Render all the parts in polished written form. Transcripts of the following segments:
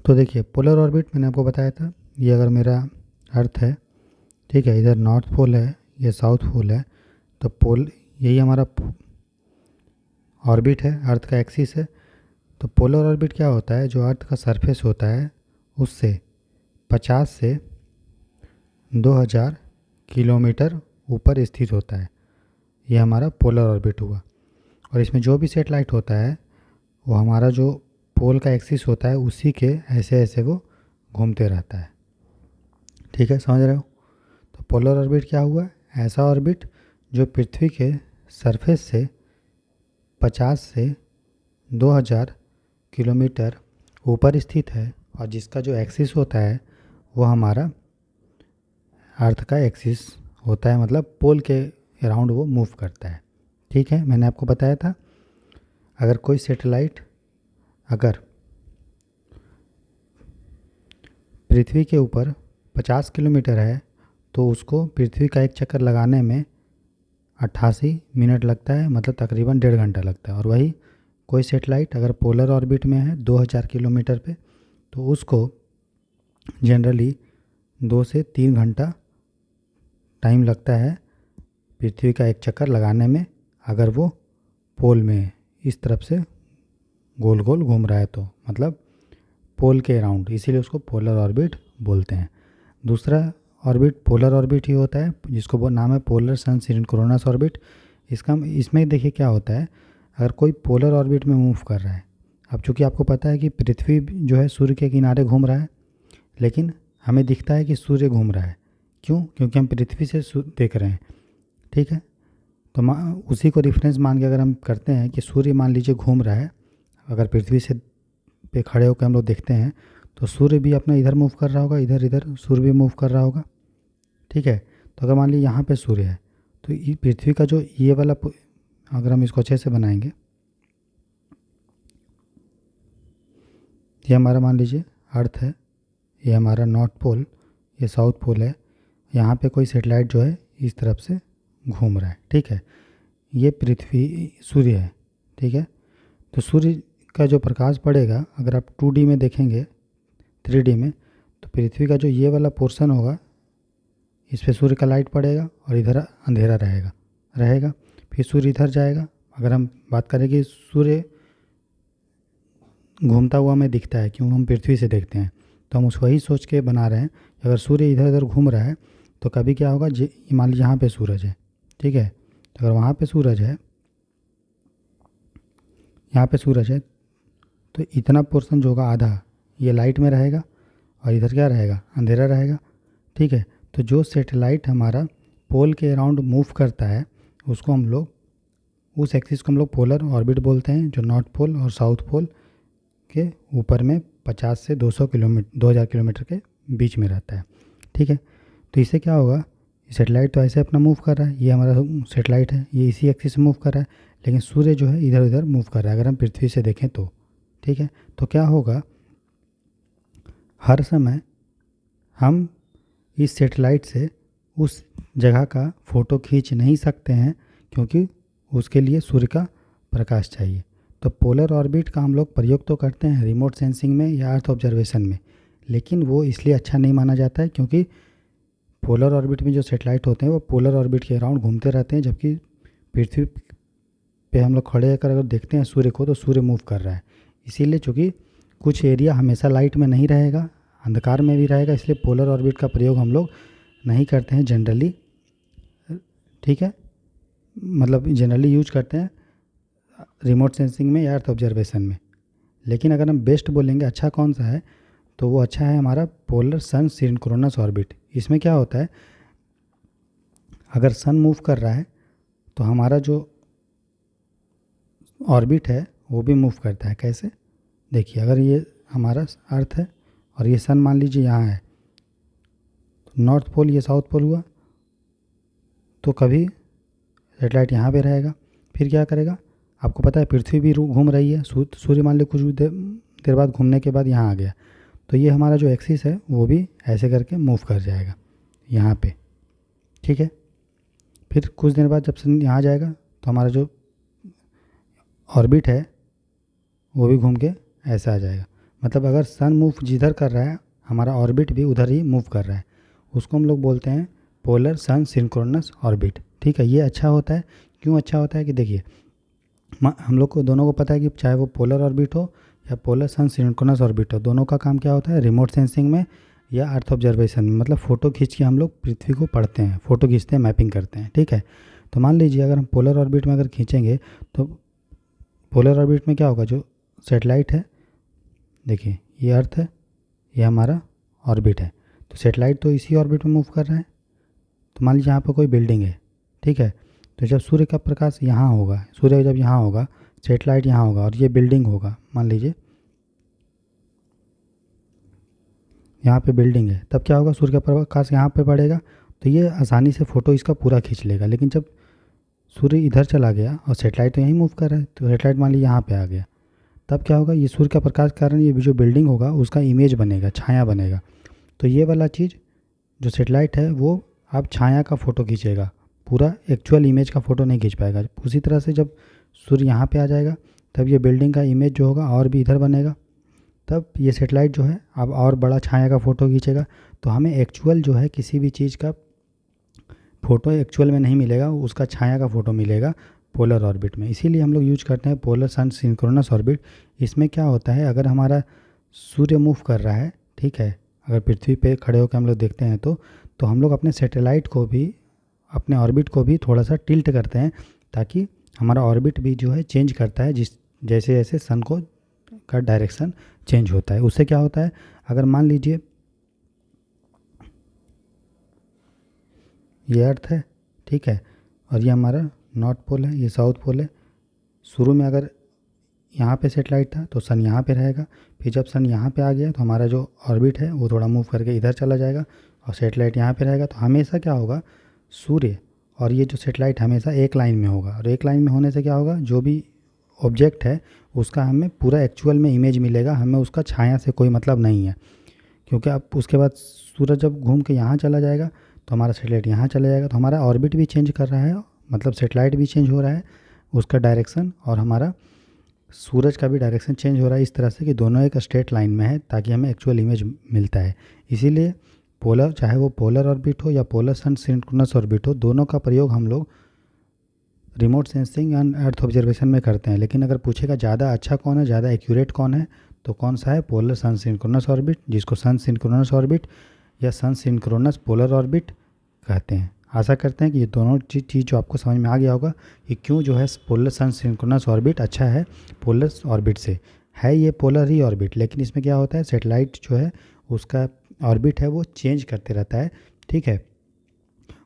तो देखिए polar orbit मैंने आपको बताया था, ये अगर मेरा अर्थ है, ठीक है, इधर नॉर्थ पोल है, ये साउथ पोल है, तो पोल यही हमारा ऑर्बिट है, अर्थ का एक्सिस है। तो पोलर ऑर्बिट क्या होता है, जो अर्थ का सरफेस होता है उससे 50 से 2000 किलोमीटर ऊपर स्थित होता है, ये हमारा पोलर ऑर्बिट हुआ। और इसमें जो भी सेटेलाइट होता है वो हमारा जो पोल का एक्सिस होता है उसी के ऐसे ऐसे वो घूमते रहता है। ठीक है, समझ रहे हो। तो पोलर ऑर्बिट क्या हुआ, ऐसा ऑर्बिट जो पृथ्वी के सरफेस से 50 से 2000 किलोमीटर ऊपर स्थित है, और जिसका जो एक्सिस होता है वो हमारा अर्थ का एक्सिस होता है, मतलब पोल के अराउंड वो मूव करता है। ठीक है, मैंने आपको बताया था अगर कोई सेटेलाइट अगर पृथ्वी के ऊपर 50 किलोमीटर है तो उसको पृथ्वी का एक चक्कर लगाने में 88 मिनट लगता है, मतलब तकरीबन 1.5 घंटा लगता है। और वही कोई सेटेलाइट अगर पोलर ऑर्बिट में है 2000 किलोमीटर पे, तो उसको जनरली 2 से 3 घंटा टाइम लगता है पृथ्वी का एक चक्कर लगाने में, अगर वो पोल में इस तरफ से गोल गोल घूम रहा है तो, मतलब पोल के अराउंड, इसीलिए उसको पोलर ऑर्बिट बोलते हैं। दूसरा ऑर्बिट पोलर ऑर्बिट ही होता है, जिसको वो नाम है पोलर सन सिंक्रोनस ऑर्बिट। इसमें देखिए क्या होता है, अगर कोई पोलर ऑर्बिट में मूव कर रहा है, अब चूंकि आपको पता है कि पृथ्वी जो है सूर्य के किनारे घूम रहा है, लेकिन हमें दिखता है कि सूर्य घूम रहा है। क्यों? क्योंकि हम पृथ्वी से देख रहे हैं। ठीक है, तो उसी को रेफरेंस मान के अगर हम करते हैं कि सूर्य मान लीजिए घूम रहा है, अगर पृथ्वी से पे खड़े होकर हम लोग देखते हैं तो सूर्य भी अपना इधर मूव कर रहा होगा, इधर इधर सूर्य भी मूव कर रहा होगा। ठीक है, तो अगर मान लीजिए यहाँ पे सूर्य है तो ये पृथ्वी का जो ये वाला अगर हम इसको अच्छे से बनाएंगे, ये हमारा मान लीजिए अर्थ है, ये हमारा नॉर्थ पोल, ये साउथ पोल है, यहाँ पे कोई सेटेलाइट जो है इस तरफ से घूम रहा है। ठीक है, ये पृथ्वी सूर्य है। ठीक है, तो सूर्य का जो प्रकाश पड़ेगा अगर आप 2D में देखेंगे, 3D में, तो पृथ्वी का जो ये वाला पोर्शन होगा इस पे सूर्य का लाइट पड़ेगा और इधर अंधेरा रहेगा रहेगा फिर सूर्य इधर जाएगा। अगर हम बात करें कि सूर्य घूमता हुआ हमें दिखता है, क्यों, हम पृथ्वी से देखते हैं, तो हम उस वही सोच के बना रहे हैं। अगर सूर्य इधर उधर घूम रहा है तो कभी क्या होगा, मान लीजिए यहाँ पे सूरज है, ठीक है, तो अगर वहाँ पे सूरज है, यहाँ पे सूरज है, तो इतना पोर्शन जो होगा आधा ये लाइट में रहेगा और इधर क्या रहेगा, अंधेरा रहेगा। ठीक है, तो जो सेटेलाइट हमारा पोल के अराउंड मूव करता है उसको हम लोग, उस एक्सिस को हम लोग पोलर ऑर्बिट बोलते हैं, जो नॉर्थ पोल और साउथ पोल के ऊपर में 50 से 2000 किलोमीटर के बीच में रहता है। ठीक है, तो इससे क्या होगा, सेटेलाइट तो ऐसे अपना मूव कर रहा है, ये हमारा सेटेलाइट है, ये इसी एक्सिस में मूव कर रहा है, लेकिन सूर्य जो है इधर उधर मूव कर रहा है अगर हम पृथ्वी से देखें तो। ठीक है, तो क्या होगा, हर समय हम इस सेटेलाइट से उस जगह का फ़ोटो खींच नहीं सकते हैं, क्योंकि उसके लिए सूर्य का प्रकाश चाहिए। तो पोलर ऑर्बिट का हम लोग प्रयोग तो करते हैं रिमोट सेंसिंग में या अर्थ ऑब्जर्वेशन में, लेकिन वो इसलिए अच्छा नहीं माना जाता है क्योंकि पोलर ऑर्बिट में जो सेटेलाइट होते हैं वो पोलर ऑर्बिट के अराउंड घूमते रहते हैं, जबकि पृथ्वी पे हम लोग खड़े होकर अगर देखते हैं सूर्य को तो सूर्य मूव कर रहा है। इसीलिए चूँकि कुछ एरिया हमेशा लाइट में नहीं रहेगा, अंधकार में भी रहेगा, इसलिए पोलर ऑर्बिट का प्रयोग हम लोग नहीं करते हैं जनरली। ठीक है, मतलब जनरली यूज करते हैं रिमोट सेंसिंग में या अर्थ ऑब्जर्वेशन में। लेकिन अगर हम बेस्ट बोलेंगे अच्छा कौन सा है, तो वो अच्छा है हमारा पोलर सन सिंक्रोनस ऑर्बिट। इसमें क्या होता है, अगर सन मूव कर रहा है तो हमारा जो ऑर्बिट है वो भी मूव करता है। कैसे, देखिए, अगर ये हमारा अर्थ है और ये सन मान लीजिए यहाँ है, तो नॉर्थ पोल ये साउथ पोल हुआ, तो कभी सेटेलाइट यहाँ पे रहेगा, फिर क्या करेगा, आपको पता है पृथ्वी भी घूम रही है, सूर्य मान लो कुछ देर बाद घूमने के बाद यहाँ आ गया, तो ये हमारा जो एक्सिस है वो भी ऐसे करके मूव कर जाएगा यहाँ पे। ठीक है, फिर कुछ देर बाद जब सन यहाँ जाएगा तो हमारा जो ऑर्बिट है वो भी घूम के ऐसा आ जाएगा। मतलब अगर सन मूव जिधर कर रहा है हमारा ऑर्बिट भी उधर ही मूव कर रहा है, उसको हम लोग बोलते हैं पोलर सन सिंक्रोनस ऑर्बिट। ठीक है, ये अच्छा होता है। क्यों अच्छा होता है कि देखिए हम लोग को दोनों को पता है कि चाहे वो पोलर ऑर्बिट हो या पोलर सन सिंक्रोनस ऑर्बिट हो, दोनों का काम क्या होता है, रिमोट सेंसिंग में या अर्थ ऑब्जर्वेशन में, मतलब फ़ोटो खींच के हम लोग पृथ्वी को पढ़ते हैं, फ़ोटो खींचते हैं, मैपिंग करते हैं। ठीक है, तो मान लीजिए अगर हम पोलर ऑर्बिट में अगर खींचेंगे तो पोलर ऑर्बिट में क्या होगा, जो सेटेलाइट है, देखिए ये अर्थ है, ये हमारा ऑर्बिट है, तो सेटेलाइट तो इसी ऑर्बिट में मूव कर रहा है। तो मान लीजिए यहाँ पर कोई बिल्डिंग है, ठीक है, तो जब सूर्य का प्रकाश यहाँ होगा, सूर्य जब यहाँ होगा, सेटेलाइट यहाँ होगा और ये बिल्डिंग होगा, मान लीजिए यहाँ पे बिल्डिंग है, तब क्या होगा, सूर्य का प्रकाश यहाँ पे पड़ेगा तो ये आसानी से फ़ोटो इसका पूरा खींच लेगा। लेकिन जब सूर्य इधर चला गया और सेटेलाइट तो यहीं मूव कर रहा है, तो सेटेलाइट मान लीजिए यहाँ पे आ गया, तब क्या होगा, ये सूर्य का प्रकाश के कारण ये जो बिल्डिंग होगा उसका इमेज बनेगा, छाया बनेगा। तो ये वाला चीज़ जो सेटेलाइट है वो आप छाया का फ़ोटो खींचेगा, पूरा एक्चुअल इमेज का फ़ोटो नहीं खींच पाएगा। उसी तरह से जब सूर्य यहाँ पे आ जाएगा तब ये बिल्डिंग का इमेज जो होगा और भी इधर बनेगा, तब ये सेटेलाइट जो है अब और बड़ा छाया का फ़ोटो खींचेगा। तो हमें एक्चुअल जो है किसी भी चीज़ का फ़ोटो एक्चुअल में नहीं मिलेगा, उसका छाया का फ़ोटो मिलेगा पोलर ऑर्बिट में। इसीलिए हम लोग यूज करते हैं पोलर सन सिंक्रोनस ऑर्बिट। इसमें क्या होता है, अगर हमारा सूर्य मूव कर रहा है, ठीक है, अगर पृथ्वी पे खड़े होकर हम लोग देखते हैं तो हम लोग अपने सैटेलाइट को भी, अपने ऑर्बिट को भी थोड़ा सा टिल्ट करते हैं, ताकि हमारा ऑर्बिट भी जो है चेंज करता है, जिस जैसे जैसे सन को का डायरेक्शन चेंज होता है। उससे क्या होता है, अगर मान लीजिए ये अर्थ है, ठीक है, और ये हमारा नॉर्थ पोल है, ये साउथ पोल है। शुरू में अगर यहाँ पे सेटेलाइट था तो सन यहाँ पे रहेगा, फिर जब सन यहाँ पे आ गया तो हमारा जो ऑर्बिट है वो थोड़ा मूव करके इधर चला जाएगा और सेटेलाइट यहाँ पे रहेगा। तो हमेशा क्या होगा, सूर्य और ये जो सेटेलाइट हमेशा एक लाइन में होगा, और एक लाइन में होने से क्या होगा, जो भी ऑब्जेक्ट है उसका हमें पूरा एक्चुअल में इमेज मिलेगा, हमें उसका छाया से कोई मतलब नहीं है। क्योंकि अब उसके बाद सूरज जब घूम के यहाँ चला जाएगा तो हमारा सेटेलाइट यहाँ चला जाएगा, तो हमारा ऑर्बिट भी चेंज कर रहा है, मतलब सेटेलाइट भी चेंज हो रहा है उसका डायरेक्शन, और हमारा सूरज का भी डायरेक्शन चेंज हो रहा है, इस तरह से कि दोनों एक स्ट्रेट लाइन में है, ताकि हमें एक्चुअल इमेज मिलता है। इसीलिए पोलर, चाहे वो पोलर ऑर्बिट हो या पोलर सन सिंक्रोनस ऑर्बिट हो, दोनों का प्रयोग हम लोग remote sensing and earth observation में करते हैं। लेकिन अगर पूछेगा ज़्यादा अच्छा कौन है, ज़्यादा एक्यूरेट कौन है, तो कौन सा है, पोलर सन सिंक्रोनस ऑर्बिट, जिसको सन सिंक्रोनस ऑर्बिट या सन सिंक्रोनस पोलर ऑर्बिट कहते हैं। आशा करते हैं कि ये दोनों चीज़ जो आपको समझ में आ गया होगा कि क्यों जो है पोलर सन सिंक्रोनस ऑर्बिट अच्छा है पोलर ऑर्बिट से। है ये पोलर ही ऑर्बिट, लेकिन इसमें क्या होता है, सेटेलाइट जो है उसका ऑर्बिट है वो चेंज करते रहता है, ठीक है,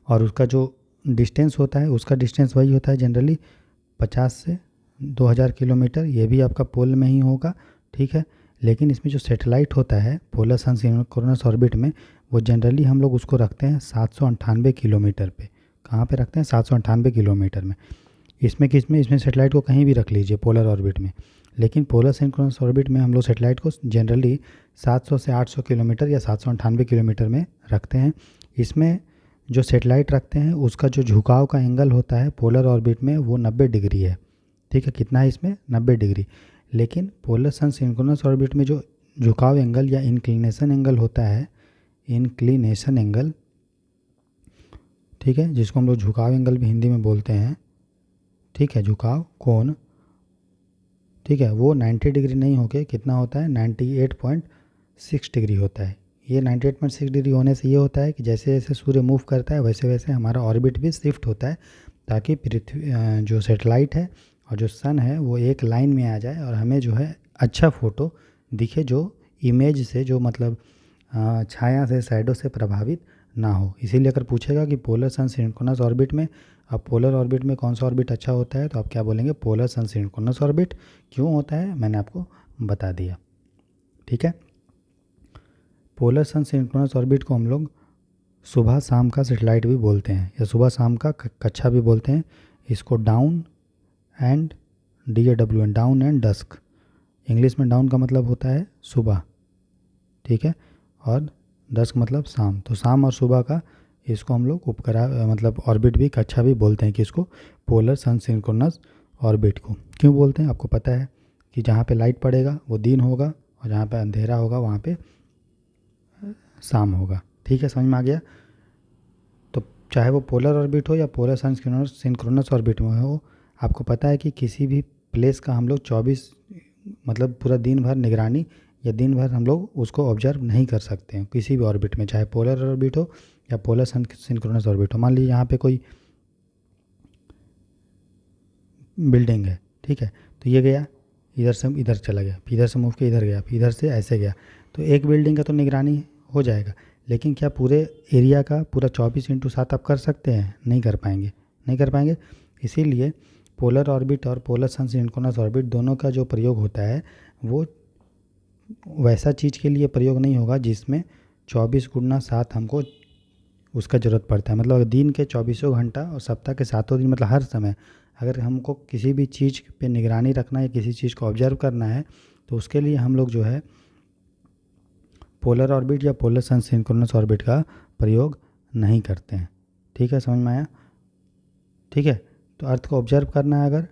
और उसका जो डिस्टेंस होता है उसका डिस्टेंस वही होता है जनरली 50 से 2000 किलोमीटर, ये भी आपका पोल में ही होगा, ठीक है। लेकिन इसमें जो सेटेलाइट होता है पोलर सन सिंक्रोनस ऑर्बिट में, वो जनरली हम लोग उसको रखते हैं 798 किलोमीटर पे। कहाँ पे रखते हैं, 798 किलोमीटर में। इसमें इसमें सेटेलाइट को कहीं भी रख लीजिए पोलर ऑर्बिट में, लेकिन पोलर सिंक्रोनस ऑर्बिट में हम लोग सेटेलाइट को जनरली 700 से 800 किलोमीटर या 798 किलोमीटर में रखते हैं। इसमें जो सेटेलाइट रखते हैं उसका जो झुकाव का एंगल होता है पोलर ऑर्बिट में वो 90 डिग्री है, ठीक है। कितना है इसमें, 90 डिग्री। लेकिन पोलर सन सिंक्रोनस ऑर्बिट में जो झुकाव एंगल या इंक्लिनेशन एंगल होता है, इंक्लिनेशन एंगल, ठीक है, जिसको हम लोग झुकाव एंगल भी हिंदी में बोलते हैं, ठीक है, झुकाव कोण, ठीक है, वो 90 डिग्री नहीं होके कितना होता है, 98.6 डिग्री होता है। ये 98.6 डिग्री होने से ये होता है कि जैसे जैसे सूर्य मूव करता है वैसे वैसे हमारा ऑर्बिट भी शिफ्ट होता है, ताकि पृथ्वी जो सेटेलाइट है और जो सन है वो एक लाइन में आ जाए और हमें जो है अच्छा फ़ोटो दिखे, जो इमेज से, जो मतलब छाया से, शैडो से प्रभावित ना हो। इसीलिए अगर पूछेगा कि पोलर सन सिंक्रोनस ऑर्बिट में, अब पोलर ऑर्बिट में कौन सा ऑर्बिट अच्छा होता है, तो आप क्या बोलेंगे, पोलर सन सिंक्रोनस ऑर्बिट। क्यों होता है मैंने आपको बता दिया, ठीक है। पोलर सन सिंक्रोनस ऑर्बिट को हम लोग सुबह शाम का सेटेलाइट भी बोलते हैं, या सुबह शाम का कक्षा भी बोलते हैं। इसको dawn and DAWN, dawn and dusk, English में डाउन का मतलब होता है सुबह, ठीक है, और डस्क मतलब शाम। तो शाम और सुबह का इसको हम लोग मतलब ऑर्बिट भी, कक्षा भी बोलते हैं, कि इसको पोलर सन सिंक्रोनस ऑर्बिट को। क्यों बोलते हैं, आपको पता है कि जहाँ पे लाइट पड़ेगा वो दिन होगा, और और जहाँ पे अंधेरा होगा वहाँ पे शाम होगा। ठीक है, समझ में आ गया। तो चाहे वो पोलर ऑर्बिट हो या पोलर सिंक्रोनस ऑर्बिट में हो, आपको पता है कि किसी भी प्लेस का हम लोग 24 मतलब पूरा दिन भर निगरानी या दिन भर हम लोग उसको ऑब्जर्व नहीं कर सकते हैं किसी भी ऑर्बिट में, चाहे पोलर ऑर्बिट हो या पोलर सिंक्रोनस ऑर्बिट हो। मान लीजिए यहाँ पे कोई बिल्डिंग है, ठीक है, तो ये गया इधर से इधर चला गया, फिर इधर से मूव के इधर गया, फिर इधर से ऐसे गया, तो एक बिल्डिंग का तो निगरानी हो जाएगा, लेकिन क्या पूरे एरिया का पूरा 24/7 आप कर सकते हैं? नहीं कर पाएंगे, नहीं कर पाएंगे। इसीलिए पोलर ऑर्बिट और पोलर सिंक्रोनस ऑर्बिट दोनों का जो प्रयोग होता है वो वैसा चीज़ के लिए प्रयोग नहीं होगा जिसमें 24/7 हमको उसका ज़रूरत पड़ता है। मतलब दिन के 24 घंटा और सप्ताह के 7 दिन, मतलब हर समय अगर हमको किसी भी चीज़ पे निगरानी रखना है, किसी चीज़ को ऑब्जर्व करना है, तो उसके लिए हम लोग जो है पोलर ऑर्बिट या पोलर सिंक्रोनस ऑर्बिट का प्रयोग नहीं करते हैं। ठीक है, समझ में आया? ठीक है, तो अर्थ को ऑब्जर्व करना है अगर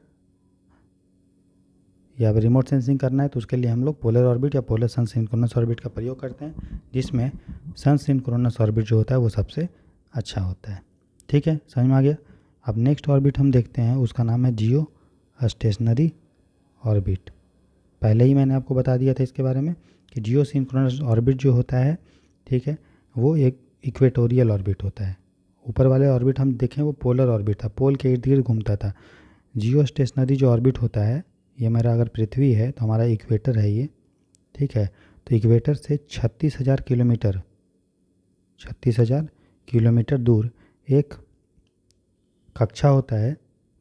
या रिमोट सेंसिंग करना है तो उसके लिए हम लोग पोलर ऑर्बिट या पोलर सिंक्रोनस ऑर्बिट का प्रयोग करते हैं, जिसमें सिंक्रोनस ऑर्बिट जो होता है वो सबसे अच्छा होता है। ठीक है, समझ में आ गया। अब नेक्स्ट ऑर्बिट हम देखते हैं, उसका नाम है जियो स्टेशनरी ऑर्बिट। पहले ही मैंने आपको बता दिया था इसके बारे में कि जियो सिंक्रोनस ऑर्बिट जो होता है, ठीक है, वो एक इक्वेटोरियल ऑर्बिट होता है। ऊपर वाले ऑर्बिट हम देखें वो पोलर ऑर्बिट था, पोल के इर्द गिर्द घूमता था। जियो स्टेशनरी जो ऑर्बिट होता है, ये मेरा अगर पृथ्वी है तो हमारा इक्वेटर है ये, ठीक है, तो इक्वेटर से 36,000 किलोमीटर 36,000 किलोमीटर दूर एक कक्षा होता है।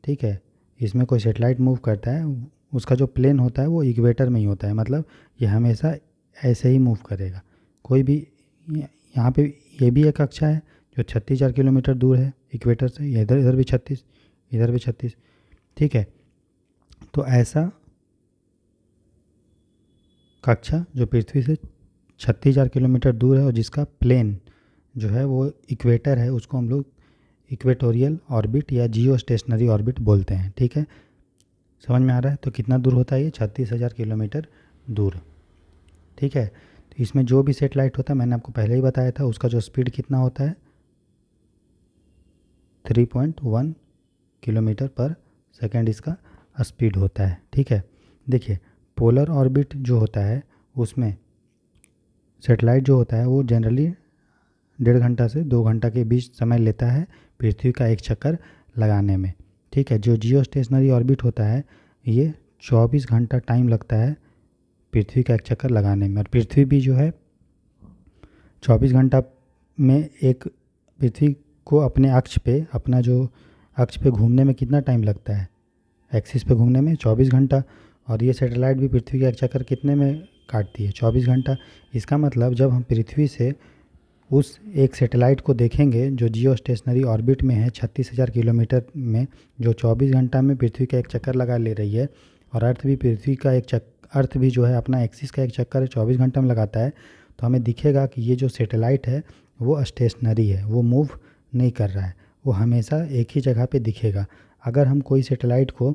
ठीक है, इसमें कोई सेटेलाइट मूव करता है, उसका जो प्लेन होता है वो इक्वेटर में ही होता है, मतलब ये हमेशा ऐसे ही मूव करेगा। कोई भी यहाँ पे ये भी एक कक्षा है जो 36,000 किलोमीटर दूर है इक्वेटर से, इधर इधर भी 36, इधर भी 36। ठीक है, तो ऐसा कक्षा जो पृथ्वी से 36,000 किलोमीटर दूर है और जिसका प्लेन जो है वो इक्वेटर है, उसको हम लोग इक्वेटोरियल ऑर्बिट या जियो स्टेशनरी ऑर्बिट बोलते हैं। ठीक है, समझ में आ रहा है? तो कितना दूर होता है ये? 36,000 किलोमीटर दूर। ठीक है, तो इसमें जो भी सेटेलाइट होता है मैंने आपको पहले ही बताया था, उसका जो स्पीड कितना होता है 3.1 किलोमीटर पर सेकेंड इसका स्पीड होता है। ठीक है, देखिए पोलर ऑर्बिट जो होता है उसमें सेटेलाइट जो होता है वो जनरली 1.5 से 2 घंटा के बीच समय लेता है पृथ्वी का एक चक्कर लगाने में। ठीक है, जो जियो स्टेशनरी ऑर्बिट होता है ये 24 घंटा टाइम लगता है पृथ्वी का एक चक्कर लगाने में, और पृथ्वी भी जो है 24 घंटा में एक पृथ्वी को अपने अक्ष पे, अपना जो अक्ष पे घूमने में कितना टाइम लगता है, एक्सिस पे घूमने में 24 घंटा, और ये सैटेलाइट भी पृथ्वी का एक चक्कर कितने में काटती है? 24 घंटा। इसका मतलब जब हम पृथ्वी से उस एक सैटेलाइट को देखेंगे जो जियो स्टेशनरी ऑर्बिट में है 36,000 किलोमीटर में, जो 24 घंटा में पृथ्वी का एक चक्कर लगा ले रही है, और अर्थ भी पृथ्वी का एक अर्थ भी जो है अपना एक्सिस का एक चक्कर 24 घंटा में लगाता है, तो हमें दिखेगा कि ये जो सैटेलाइट है वो स्टेशनरी है, वो मूव नहीं कर रहा है, वो हमेशा एक ही जगह पे दिखेगा। अगर हम कोई सैटेलाइट को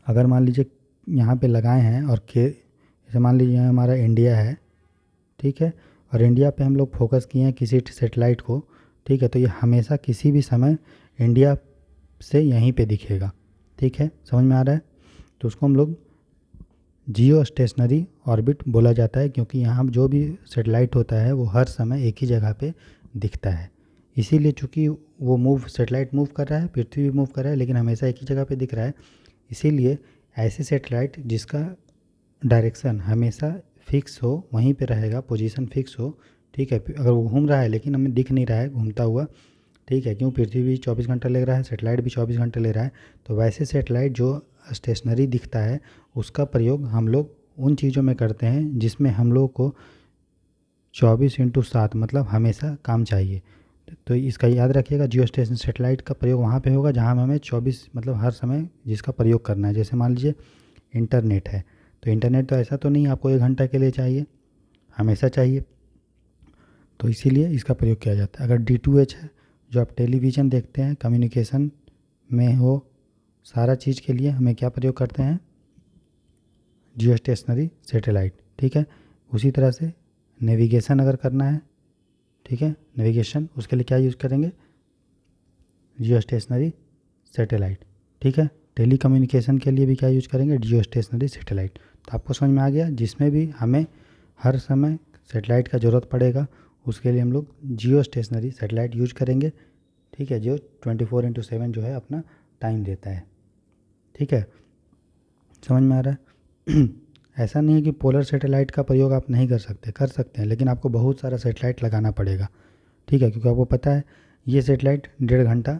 अगर मान लीजिए यहाँ पे लगाए हैं और जैसे मान लीजिए यहाँ हमारा इंडिया है, ठीक है, और इंडिया पे हम लोग फोकस किए हैं किसी सैटेलाइट को, ठीक है, तो ये हमेशा किसी भी समय इंडिया से यहीं पे दिखेगा। ठीक है, समझ में आ रहा है? तो उसको हम लोग जियो स्टेशनरी ऑर्बिट बोला जाता है, क्योंकि यहाँ जो भी सैटेलाइट होता है वो हर समय एक ही जगह पे दिखता है। इसीलिए चूँकि वो सैटेलाइट मूव कर रहा है, पृथ्वी भी मूव कर रहा है, लेकिन हमेशा एक ही जगह पे दिख रहा है, इसीलिए ऐसे सैटेलाइट जिसका डायरेक्शन हमेशा फिक्स हो, वहीं पे रहेगा, पोजीशन फिक्स हो, ठीक है, अगर वो घूम रहा है लेकिन हमें दिख नहीं रहा है घूमता हुआ, ठीक है, क्यों? पृथ्वी भी 24 घंटा ले रहा है, सैटेलाइट भी 24 घंटे ले रहा है, तो वैसे सैटेलाइट जो स्टेशनरी दिखता है उसका प्रयोग हम लोग उन चीज़ों में करते हैं जिसमें हम लोग को 24/7 मतलब हमेशा काम चाहिए। तो इसका याद रखिएगा, जियो स्टेशन सैटेलाइट का प्रयोग वहाँ पे होगा जहाँ हमें 24 मतलब हर समय जिसका प्रयोग करना है। जैसे मान लीजिए इंटरनेट है, तो इंटरनेट तो ऐसा तो नहीं आपको 1 घंटा के लिए चाहिए, हमेशा चाहिए, तो इसीलिए इसका प्रयोग किया जाता है। अगर D2H है, जो आप टेलीविज़न देखते हैं, कम्युनिकेशन में हो, सारा चीज़ के लिए हमें क्या प्रयोग करते हैं? जियो स्टेशनरी सैटेलाइट, ठीक है। उसी तरह से नेविगेशन अगर करना है, ठीक है, नेविगेशन उसके लिए क्या यूज़ करेंगे, जियो स्टेशनरी सैटेलाइट, ठीक है। टेली कम्युनिकेशन के लिए भी क्या यूज़ करेंगे, जियो स्टेशनरी सैटेलाइट। तो आपको समझ में आ गया, जिसमें भी हमें हर समय सैटेलाइट का ज़रूरत पड़ेगा उसके लिए हम लोग जियो स्टेशनरी सैटेलाइट यूज करेंगे, ठीक है, जो 24/7 जो है अपना टाइम देता है, ठीक है। समझ में आ रहा है। ऐसा नहीं है कि पोलर सैटेलाइट का प्रयोग आप नहीं कर सकते हैं, लेकिन आपको बहुत सारा सैटेलाइट लगाना पड़ेगा, ठीक है, क्योंकि आपको पता है ये सैटेलाइट 1.5 घंटा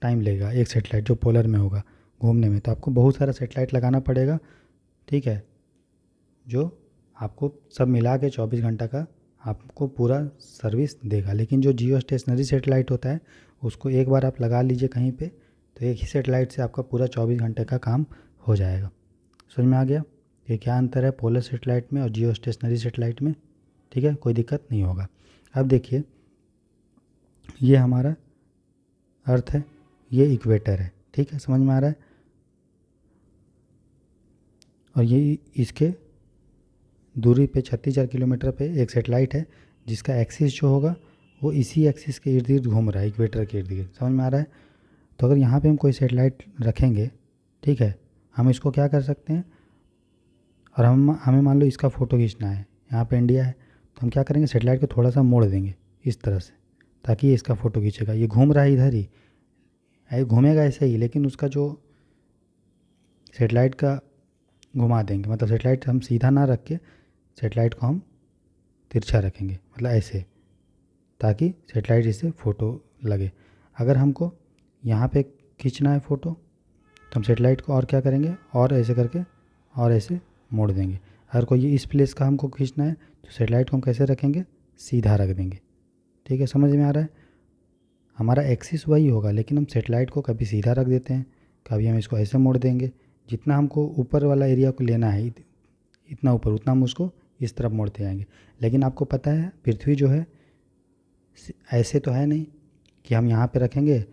टाइम लेगा, एक सैटेलाइट जो पोलर में होगा घूमने में, तो आपको बहुत सारा सैटेलाइट लगाना पड़ेगा, ठीक है, जो आपको सब मिला के 24 घंटा का आपको पूरा सर्विस देगा। लेकिन जो जियो स्टेशनरी सैटेलाइट होता है उसको एक बार आप लगा लीजिए कहीं पे, तो एक ही सैटेलाइट से आपका पूरा 24 घंटे का काम हो जाएगा। समझ में आ गया ये क्या अंतर है पोलर सैटेलाइट में और जियो स्टेशनरी सैटेलाइट में, ठीक है, कोई दिक्कत नहीं होगा। अब देखिए ये हमारा अर्थ है, ये इक्वेटर है, ठीक है, समझ में आ रहा है। और ये इसके दूरी पे 36,000 किलोमीटर पे एक सैटेलाइट है जिसका एक्सिस जो होगा वो इसी एक्सिस के इर्द गिर्द घूम रहा है, इक्वेटर के इर्द गिर्द। समझ में आ रहा है। तो अगर यहाँ पे हम कोई सैटेलाइट रखेंगे, ठीक है, हम इसको क्या कर सकते हैं, और हमें मान लो इसका फ़ोटो खींचना है, यहाँ पे इंडिया है, तो हम क्या करेंगे, सैटेलाइट को थोड़ा सा मोड़ देंगे इस तरह से, ताकि ये इसका फ़ोटो खींचेगा। ये घूम रहा है इधर ही, घूमेगा ऐसे ही, लेकिन उसका जो सैटेलाइट का घुमा देंगे, मतलब सैटेलाइट हम सीधा ना रख के सैटेलाइट को हम तिरछा रखेंगे, मतलब ऐसे, ताकि सैटेलाइट इससे फ़ोटो लगे। अगर हमको यहाँ पे खींचना है फ़ोटो तो हम सैटेलाइट को और क्या करेंगे, और ऐसे करके और ऐसे मोड़ देंगे। अगर कोई इस प्लेस का हमको खींचना है तो सैटेलाइट को हम कैसे रखेंगे, सीधा रख देंगे, ठीक है, समझ में आ रहा है। हमारा एक्सिस वही होगा, लेकिन हम सैटेलाइट को कभी सीधा रख देते हैं, कभी हम इसको ऐसे मोड़ देंगे। जितना हमको ऊपर वाला एरिया को लेना है इतना ऊपर, उतना हम उसको इस तरफ मोड़ते जाएंगे। लेकिन आपको पता है पृथ्वी जो है ऐसे तो है नहीं कि हम यहाँ पे रखेंगे,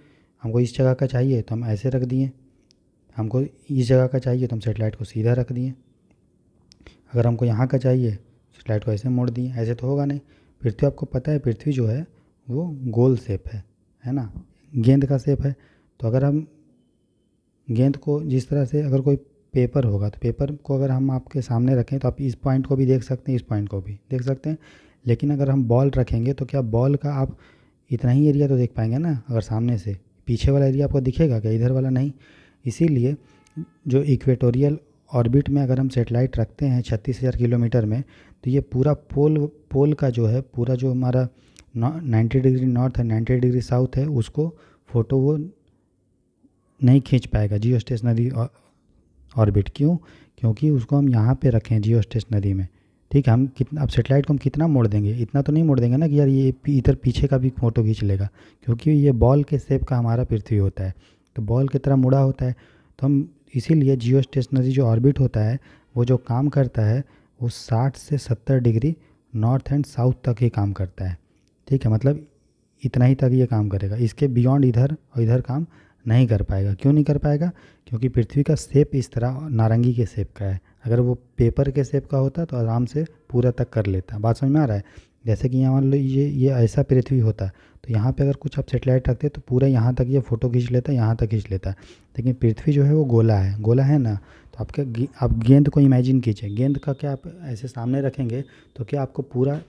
हमको इस जगह का चाहिए तो हम ऐसे रख दिए, हमको इस जगह का चाहिए तो हम सैटेलाइट को सीधा रख दिए, अगर हमको यहाँ का चाहिए सैटेलाइट को ऐसे मोड़ दिए, ऐसे तो होगा नहीं। पृथ्वी, आपको पता है पृथ्वी जो है वो गोल शेप है ना, गेंद का शेप है। तो अगर हम गेंद को जिस तरह से, अगर कोई पेपर होगा तो पेपर को अगर हम आपके सामने रखें तो आप इस पॉइंट को भी देख सकते हैं, इस पॉइंट को भी देख सकते हैं। लेकिन अगर हम बॉल रखेंगे तो क्या बॉल का आप इतना ही एरिया तो देख पाएंगे ना, अगर सामने से, पीछे वाला एरिया आपको दिखेगा क्या, इधर वाला नहीं। इसीलिए जो इक्वेटोरियल ऑर्बिट में अगर हम सैटेलाइट रखते हैं 36,000 किलोमीटर में, तो ये पूरा पोल का जो है, पूरा जो हमारा 90 डिग्री नॉर्थ है, 90 डिग्री साउथ है, उसको फ़ोटो वो नहीं खींच पाएगा जियो स्टेशनरी ऑर्बिट। क्यों, क्योंकि उसको हम यहाँ पे रखें जियो स्टेशनरी में, ठीक है। हम कितना, अब सैटेलाइट को हम कितना मोड़ देंगे, इतना तो नहीं मोड़ देंगे ना कि यार ये इधर पीछे का भी फ़ोटो खींच लेगा, क्योंकि ये बॉल के शेप का हमारा पृथ्वी होता है, तो बॉल की तरह मुड़ा होता है। तो हम इसीलिए जियो स्टेशनरी जो ऑर्बिट होता है वो जो काम करता है वो 60 से 70 डिग्री नॉर्थ एंड साउथ तक ही काम करता है, ठीक है, मतलब इतना ही तक ये काम करेगा, इसके बियॉन्ड इधर और इधर काम नहीं कर पाएगा। क्यों नहीं कर पाएगा, क्योंकि पृथ्वी का शेप इस तरह नारंगी के शेप का है। अगर वो पेपर के शेप का होता तो आराम से पूरा तक कर लेता। बात समझ में आ रहा है। जैसे कि यहाँ मान लो ये ऐसा पृथ्वी होता तो यहाँ पे अगर कुछ आप सेटेलाइट रखते तो पूरा यहाँ तक ये फ़ोटो खींच लेता, यहाँ तक खींच लेता। लेकिन पृथ्वी जो है वो गोला है ना, तो आप गेंद को इमेजिन कीजिए, गेंद का क्या आप ऐसे सामने रखेंगे तो क्या आपको पूरा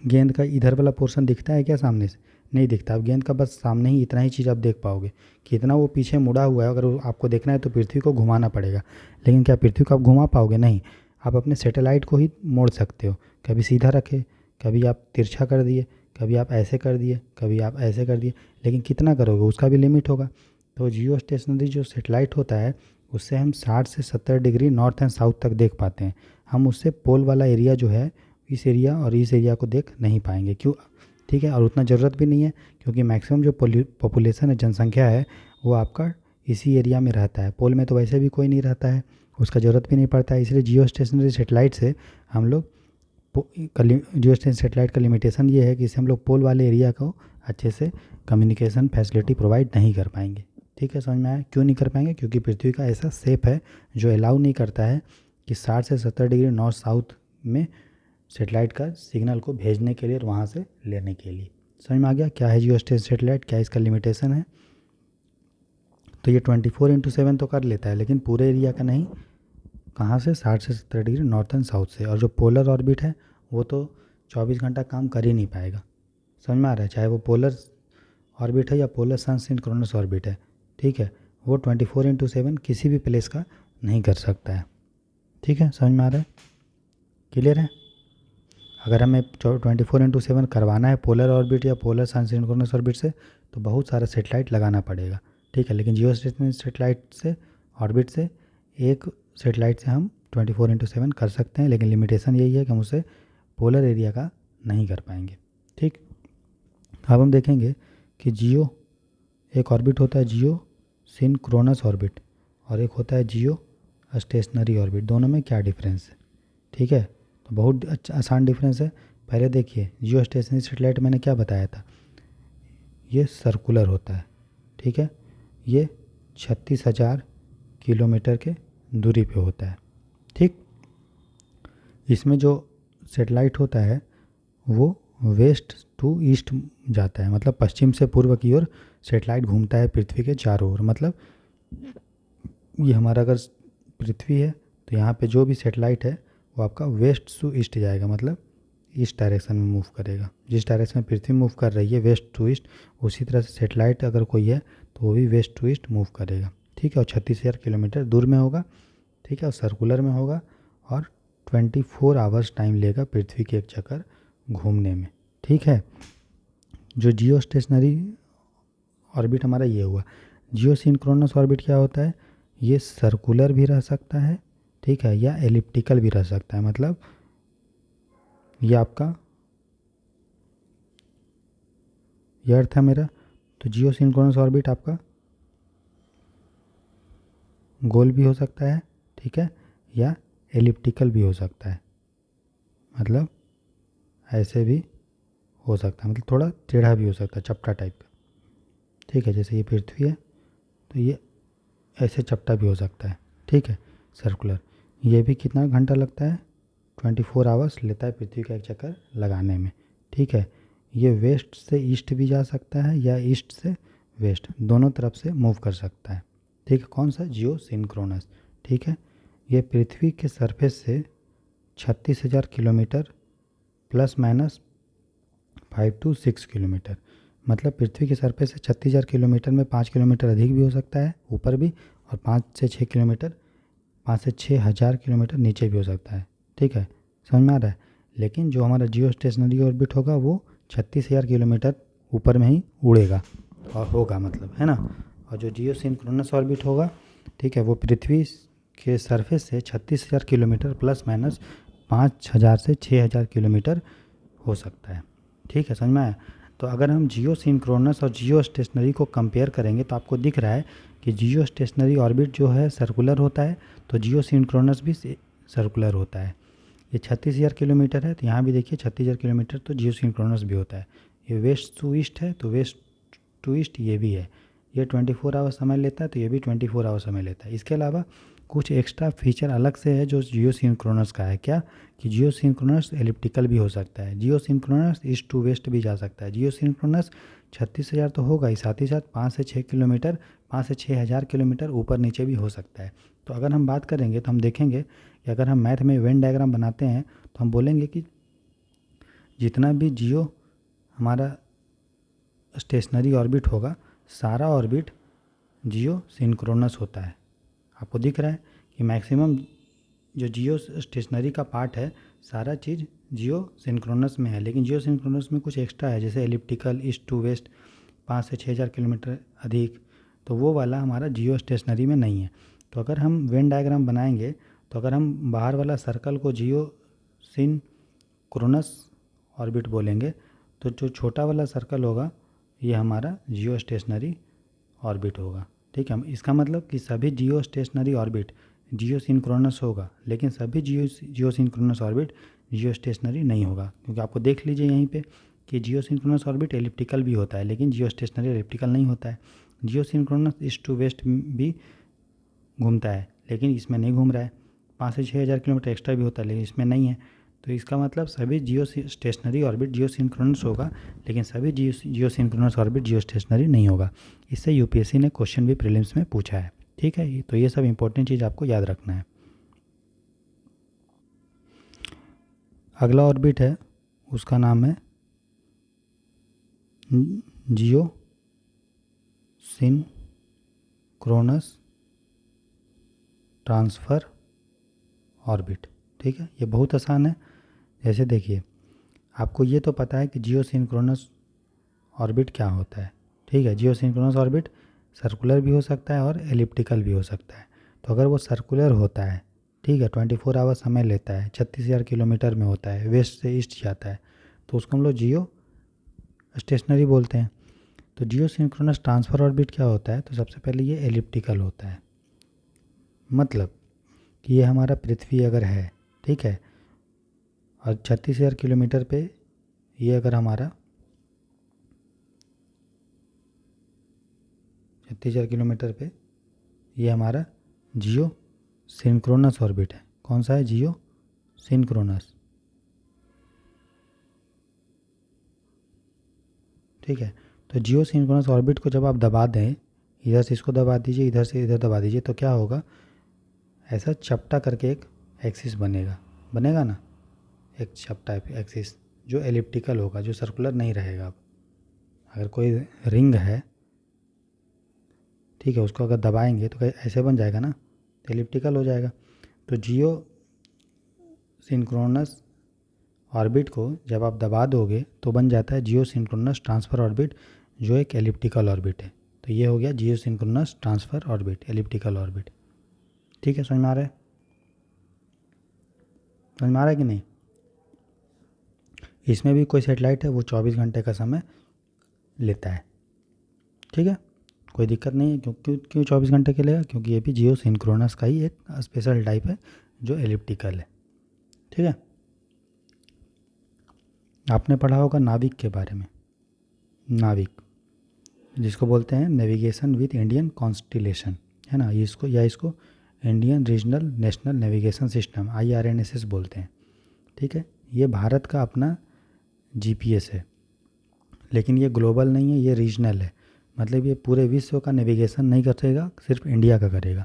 गेंद का इधर वाला पोर्शन दिखता है क्या सामने से, नहीं दिखता। अब गेंद का बस सामने ही इतना ही चीज़ आप देख पाओगे कि इतना वो पीछे मुड़ा हुआ है। अगर आपको देखना है तो पृथ्वी को घुमाना पड़ेगा, लेकिन क्या पृथ्वी को आप घुमा पाओगे, नहीं। आप अपने सैटेलाइट को ही मोड़ सकते हो, कभी सीधा रखे, कभी आप तिरछा कर दिए, कभी आप ऐसे कर दिए, कभी आप ऐसे कर दिए, लेकिन कितना करोगे उसका भी लिमिट होगा। तो जियो स्टेशनरी जो सेटेलाइट होता है उससे हम 60 से 70 डिग्री नॉर्थ एंड साउथ तक देख पाते हैं। हम उससे पोल वाला एरिया जो है, इस एरिया और इस एरिया को देख नहीं पाएंगे। क्यों, ठीक है, और उतना ज़रूरत भी नहीं है, क्योंकि मैक्सिमम जो पॉपुलेशन है, जनसंख्या है, वो आपका इसी एरिया में रहता है। पोल में तो वैसे भी कोई नहीं रहता है, उसका ज़रूरत भी नहीं पड़ता है। इसलिए जियो स्टेशनरी सेटेलाइट से हम लोग जियो स्टेशनरी सेटेलाइट का लिमिटेशन ये है कि इससे हम लोग पोल वाले एरिया को अच्छे से कम्युनिकेशन फैसिलिटी प्रोवाइड नहीं कर पाएंगे। ठीक है, समझ में आया। क्यों नहीं कर पाएंगे, क्योंकि पृथ्वी का ऐसा शेप है जो अलाउ नहीं करता है कि 60 से 70 डिग्री नॉर्थ साउथ में सेटेलाइट का सिग्नल को भेजने के लिए और वहाँ से लेने के लिए। समझ में आ गया क्या है जियो स्टेशनरी सेटेलाइट, क्या इसका लिमिटेशन है। तो ये 24/7 तो कर लेता है, लेकिन पूरे एरिया का नहीं। कहाँ से? 60 से 70 डिग्री नॉर्थ एंड साउथ से। और जो पोलर ऑर्बिट है वो तो 24 घंटा काम कर ही नहीं पाएगा। समझ में आ रहा है? चाहे वो पोलर ऑर्बिट है या पोलर सन सिंक्रोनस ऑर्बिट है, ठीक है, वो 24/7 किसी भी प्लेस का नहीं कर सकता है। ठीक है, समझ में आ रहा है? क्लियर है? अगर हमें 24/7 करवाना है पोलर ऑर्बिट या पोलर सन सिंक्रोनस ऑर्बिट से तो बहुत सारा सेटेलाइट लगाना पड़ेगा, ठीक है। लेकिन जियो स्टेशनरी सेटेलाइट से, ऑर्बिट से, एक सेटेलाइट से हम 24/7 कर सकते हैं, लेकिन लिमिटेशन यही है कि हम उसे पोलर एरिया का नहीं कर पाएंगे। ठीक, अब हम देखेंगे कि जियो एक ऑर्बिट होता है जियो सिंक्रोनस ऑर्बिट और एक होता है जियो स्टेशनरी ऑर्बिट। दोनों में क्या डिफरेंस है? ठीक है, तो बहुत अच्छा आसान डिफरेंस है। पहले देखिए, जियो स्टेशनरी सेटेलाइट मैंने क्या बताया था, ये सर्कुलर होता है, ठीक है, ये 36,000 किलोमीटर के दूरी पे होता है। ठीक, इसमें जो सेटेलाइट होता है वो वेस्ट टू ईस्ट जाता है, मतलब पश्चिम से पूर्व की ओर सेटेलाइट घूमता है पृथ्वी के चारों ओर। मतलब ये हमारा अगर पृथ्वी है तो यहाँ पे जो भी सेटेलाइट है वो आपका वेस्ट टू ईस्ट जाएगा, मतलब ईस्ट डायरेक्शन में मूव करेगा। जिस डायरेक्शन में पृथ्वी मूव कर रही है वेस्ट टू ईस्ट, उसी तरह से सेटेलाइट अगर कोई है तो वो भी वेस्ट टू ईस्ट मूव करेगा, ठीक है। और 36,000 किलोमीटर दूर में होगा, ठीक है, और सर्कुलर में होगा और 24 आवर्स टाइम लेगा पृथ्वी के एक चक्कर घूमने में, ठीक है। जो जियो स्टेशनरी ऑर्बिट हमारा ये हुआ। जियो सिंक्रोनस ऑर्बिट क्या होता है? ये सर्कुलर भी रह सकता है, ठीक है, या एलिप्टिकल भी रह सकता है। मतलब ये आपका ये अर्थ है मेरा। तो जियो सिंक्रोनस ऑर्बिट आपका गोल भी हो सकता है, ठीक है, या एलिप्टिकल भी हो सकता है, मतलब ऐसे भी हो सकता है, मतलब थोड़ा टेढ़ा भी हो सकता है, चपटा टाइप का, ठीक है। जैसे ये पृथ्वी है तो ये ऐसे चपटा भी हो सकता है, ठीक है, सर्कुलर। ये भी कितना घंटा लगता है? 24 आवर्स लेता है पृथ्वी का एक चक्कर लगाने में, ठीक है। ये वेस्ट से ईस्ट भी जा सकता है या ईस्ट से वेस्ट, दोनों तरफ से मूव कर सकता है, ठीक है। कौन सा? जियो सिंक्रोनस, ठीक है। ये पृथ्वी के सरफेस से 36,000 kilometre plus minus 5 to 6 kilometre, मतलब पृथ्वी के सरफेस से 36,000 किलोमीटर में 5 किलोमीटर अधिक भी हो सकता है ऊपर भी, और 5 से 6 हज़ार किलोमीटर नीचे भी हो सकता है, ठीक है, समझ में आ रहा है। लेकिन जो हमारा जियो स्टेशनरी ऑर्बिट होगा वो 36,000 किलोमीटर ऊपर में ही उड़ेगा और होगा, मतलब, है ना। और जो जियो सिंक्रोनस ऑर्बिट होगा, ठीक है, वो पृथ्वी के सरफेस से 36,000 किलोमीटर प्लस माइनस 5,000 से 6,000 किलोमीटर हो सकता है, ठीक है, समझ में आया। तो अगर हम जियो सिंक्रोनस और जियो स्टेशनरी को कंपेयर करेंगे तो आपको दिख रहा है कि जियो स्टेशनरी ऑर्बिट जो है सर्कुलर होता है, तो जियो सिंक्रोनस भी सर्कुलर होता है। ये 36,000 किलोमीटर है तो यहाँ भी देखिए 36,000 किलोमीटर तो जियो सिंक्रोनस भी होता है। ये वेस्ट टू ईस्ट है तो वेस्ट टू ईस्ट ये भी है। ये 24 आवर समय लेता है तो ये भी 24 आवर समय लेता है। इसके अलावा कुछ एक्स्ट्रा फीचर अलग से है जो जियो सिंक्रोनस का है। क्या? कि जियो सिंक्रोनस एलिप्टिकल भी हो सकता है, जियो सिंक्रोनस ईस्ट टू वेस्ट भी जा सकता है। जियो सिंक्रोनस 36,000 तो होगा ही, साथ ही साथ 5 से 6 किलोमीटर, 5 से 6 हज़ार किलोमीटर ऊपर नीचे भी हो सकता है। तो अगर हम बात करेंगे तो हम देखेंगे कि अगर हम मैथ में वेन डायग्राम बनाते हैं तो हम बोलेंगे कि जितना भी जियो हमारा स्टेशनरी ऑर्बिट होगा, सारा ऑर्बिट जियो सिंक्रोनस होता है। आपको दिख रहा है कि मैक्सिमम जो जियो स्टेशनरी का पार्ट है सारा चीज़ जियो सिंक्रोनस में है, लेकिन जियो सिंक्रोनस में कुछ एक्स्ट्रा है, जैसे एलिप्टिकल, ईस्ट टू वेस्ट, 5 से 6 हज़ार किलोमीटर अधिक, तो वो वाला हमारा जियो स्टेशनरी में नहीं है। तो अगर हम वेन डायग्राम बनाएंगे तो अगर हम बाहर वाला सर्कल को जियो सिंक्रोनस ऑर्बिट बोलेंगे तो जो छोटा वाला सर्कल होगा ये हमारा जियो स्टेशनरी ऑर्बिट होगा, ठीक है। इसका मतलब कि सभी जियो स्टेशनरी ऑर्बिट जियो सिंक्रोनस होगा, लेकिन सभी जियो सिंक्रोनस ऑर्बिट जियो स्टेशनरी नहीं होगा, क्योंकि आपको देख लीजिए यहीं पे कि जियो सिंक्रोनस ऑर्बिट एलिप्टिकल भी होता है लेकिन जियो स्टेशनरी एलिप्टिकल नहीं होता है। जियो सिंक्रोनस ईस्ट टू वेस्ट भी घूमता है लेकिन इसमें नहीं घूम रहा है। 5 से 6 हज़ार किलोमीटर एक्स्ट्रा भी होता है, लेकिन इसमें नहीं है। तो इसका मतलब सभी जियो स्टेशनरी ऑर्बिट जियो सिंक्रोनस होगा, लेकिन सभी जियो सिंक्रोनस ऑर्बिट जियो स्टेशनरी नहीं होगा। इससे यूपीएससी ने क्वेश्चन भी प्रीलिम्स में पूछा है। ठीक है, तो ये सब इंपॉर्टेंट चीज़ आपको याद रखना है। अगला ऑर्बिट है, उसका नाम है जियो सिंक्रोनस ट्रांसफ़र ऑर्बिट। ठीक है, ये बहुत आसान है। जैसे देखिए, आपको ये तो पता है कि जियो सिंक्रोनस ऑर्बिट क्या होता है। ठीक है, जियो सिंक्रोनस ऑर्बिट सर्कुलर भी हो सकता है और एलिप्टिकल भी हो सकता है। तो अगर वो सर्कुलर होता है, ठीक है, 24 आवर समय लेता है, 36,000 किलोमीटर में होता है, वेस्ट से ईस्ट जाता है, तो उसको हम लोग जियो स्टेशनरी बोलते हैं। तो जियो सिंक्रोनस ट्रांसफ़र ऑर्बिट क्या होता है, तो सबसे पहले ये एलिप्टिकल होता है। मतलब कि ये हमारा पृथ्वी अगर है, ठीक है, और 36,000 किलोमीटर पे ये अगर हमारा 36,000 किलोमीटर पे ये हमारा जियो सिंक्रोनस ऑर्बिट है। कौन सा है? जियो सिंक्रोनस। ठीक है, तो जियो सिंक्रोनस ऑर्बिट को जब आप दबा दें, इधर से इसको दबा दीजिए, इधर से इधर दबा दीजिए, तो क्या होगा, ऐसा चपटा करके एक एक्सिस बनेगा ना, एक चपटा एक्सिस जो एलिप्टिकल होगा, जो सर्कुलर नहीं रहेगा। अब अगर कोई रिंग है, ठीक है, उसको अगर दबाएंगे तो ऐसे बन जाएगा ना, तो एलिप्टिकल हो जाएगा। तो जियो सिंक्रोनस ऑर्बिट को जब आप दबा दोगे तो बन जाता है जियो सिंक्रोनस ट्रांसफ़र ऑर्बिट, जो एक एलिप्टिकल ऑर्बिट है। तो ये हो गया geosynchronous transfer orbit, elliptical orbit. ठीक है, समझ में आ रहा है? समझ में आ रहा है कि नहीं? इसमें भी कोई सेटेलाइट है, वो 24 घंटे का समय लेता है। ठीक है, कोई दिक्कत नहीं है। क्यों 24 घंटे के लेगा? क्योंकि ये भी जियो सिंक्रोनस का ही एक स्पेशल टाइप है जो एलिप्टिकल है। ठीक है, आपने पढ़ा होगा नाविक के बारे में। नाविक, जिसको बोलते हैं नेविगेशन विद इंडियन कॉन्स्टिलेशन, है ना, इसको Indian regional national navigation system IRNSS बोलते हैं। ठीक है, ये भारत का अपना GPS है, लेकिन ये ग्लोबल नहीं है, ये रीजनल है। मतलब ये पूरे विश्व का नेविगेशन नहीं करेगा, सिर्फ इंडिया का करेगा।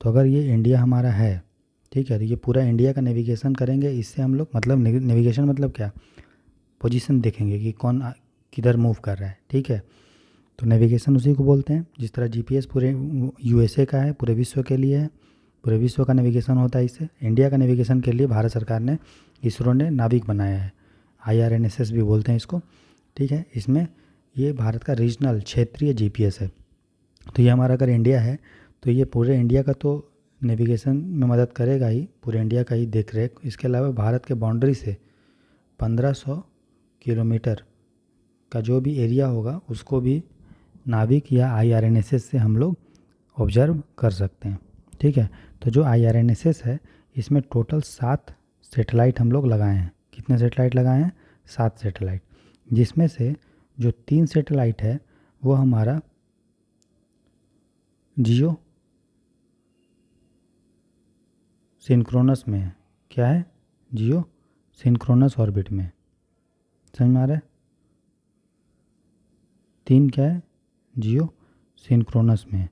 तो अगर ये इंडिया हमारा है, ठीक है, तो ये पूरा इंडिया का नेविगेशन करेंगे। इससे हम लोग, मतलब नेविगेशन मतलब क्या, पोजीशन देखेंगे कि कौन किधर मूव कर रहा है। ठीक है, तो नेविगेशन उसी को बोलते हैं। जिस तरह GPS पूरे USA का है, पूरे विश्व के लिए है, पूरे विश्व का नेविगेशन होता है। इससे इंडिया का नेविगेशन के लिए भारत सरकार ने, इसरो ने नाविक बनाया है, IRNSS भी बोलते हैं इसको। ठीक है, इसमें ये भारत का रीजनल क्षेत्रीय GPS है। तो ये हमारा अगर इंडिया है तो ये पूरे इंडिया का तो नेविगेशन में मदद करेगा ही, पूरे इंडिया का ही देख रेख। इसके अलावा भारत के बाउंड्री से 1500 किलोमीटर का जो भी एरिया होगा उसको भी नाविक या IRNSS से हम लोग ऑब्जर्व कर सकते हैं। ठीक है, तो जो IRNSS है, इसमें टोटल 7 सेटेलाइट हम लोग लगाए हैं। कितने सेटेलाइट लगाए हैं? 7 सेटेलाइट, जिसमें से जो 3 सेटेलाइट है वो हमारा जियो सिंक्रोनस में है। क्या है? जियो सिंक्रोनस ऑर्बिट में। समझ में आ रहा है? 3 क्या है? जियो सिंक्रोनस में।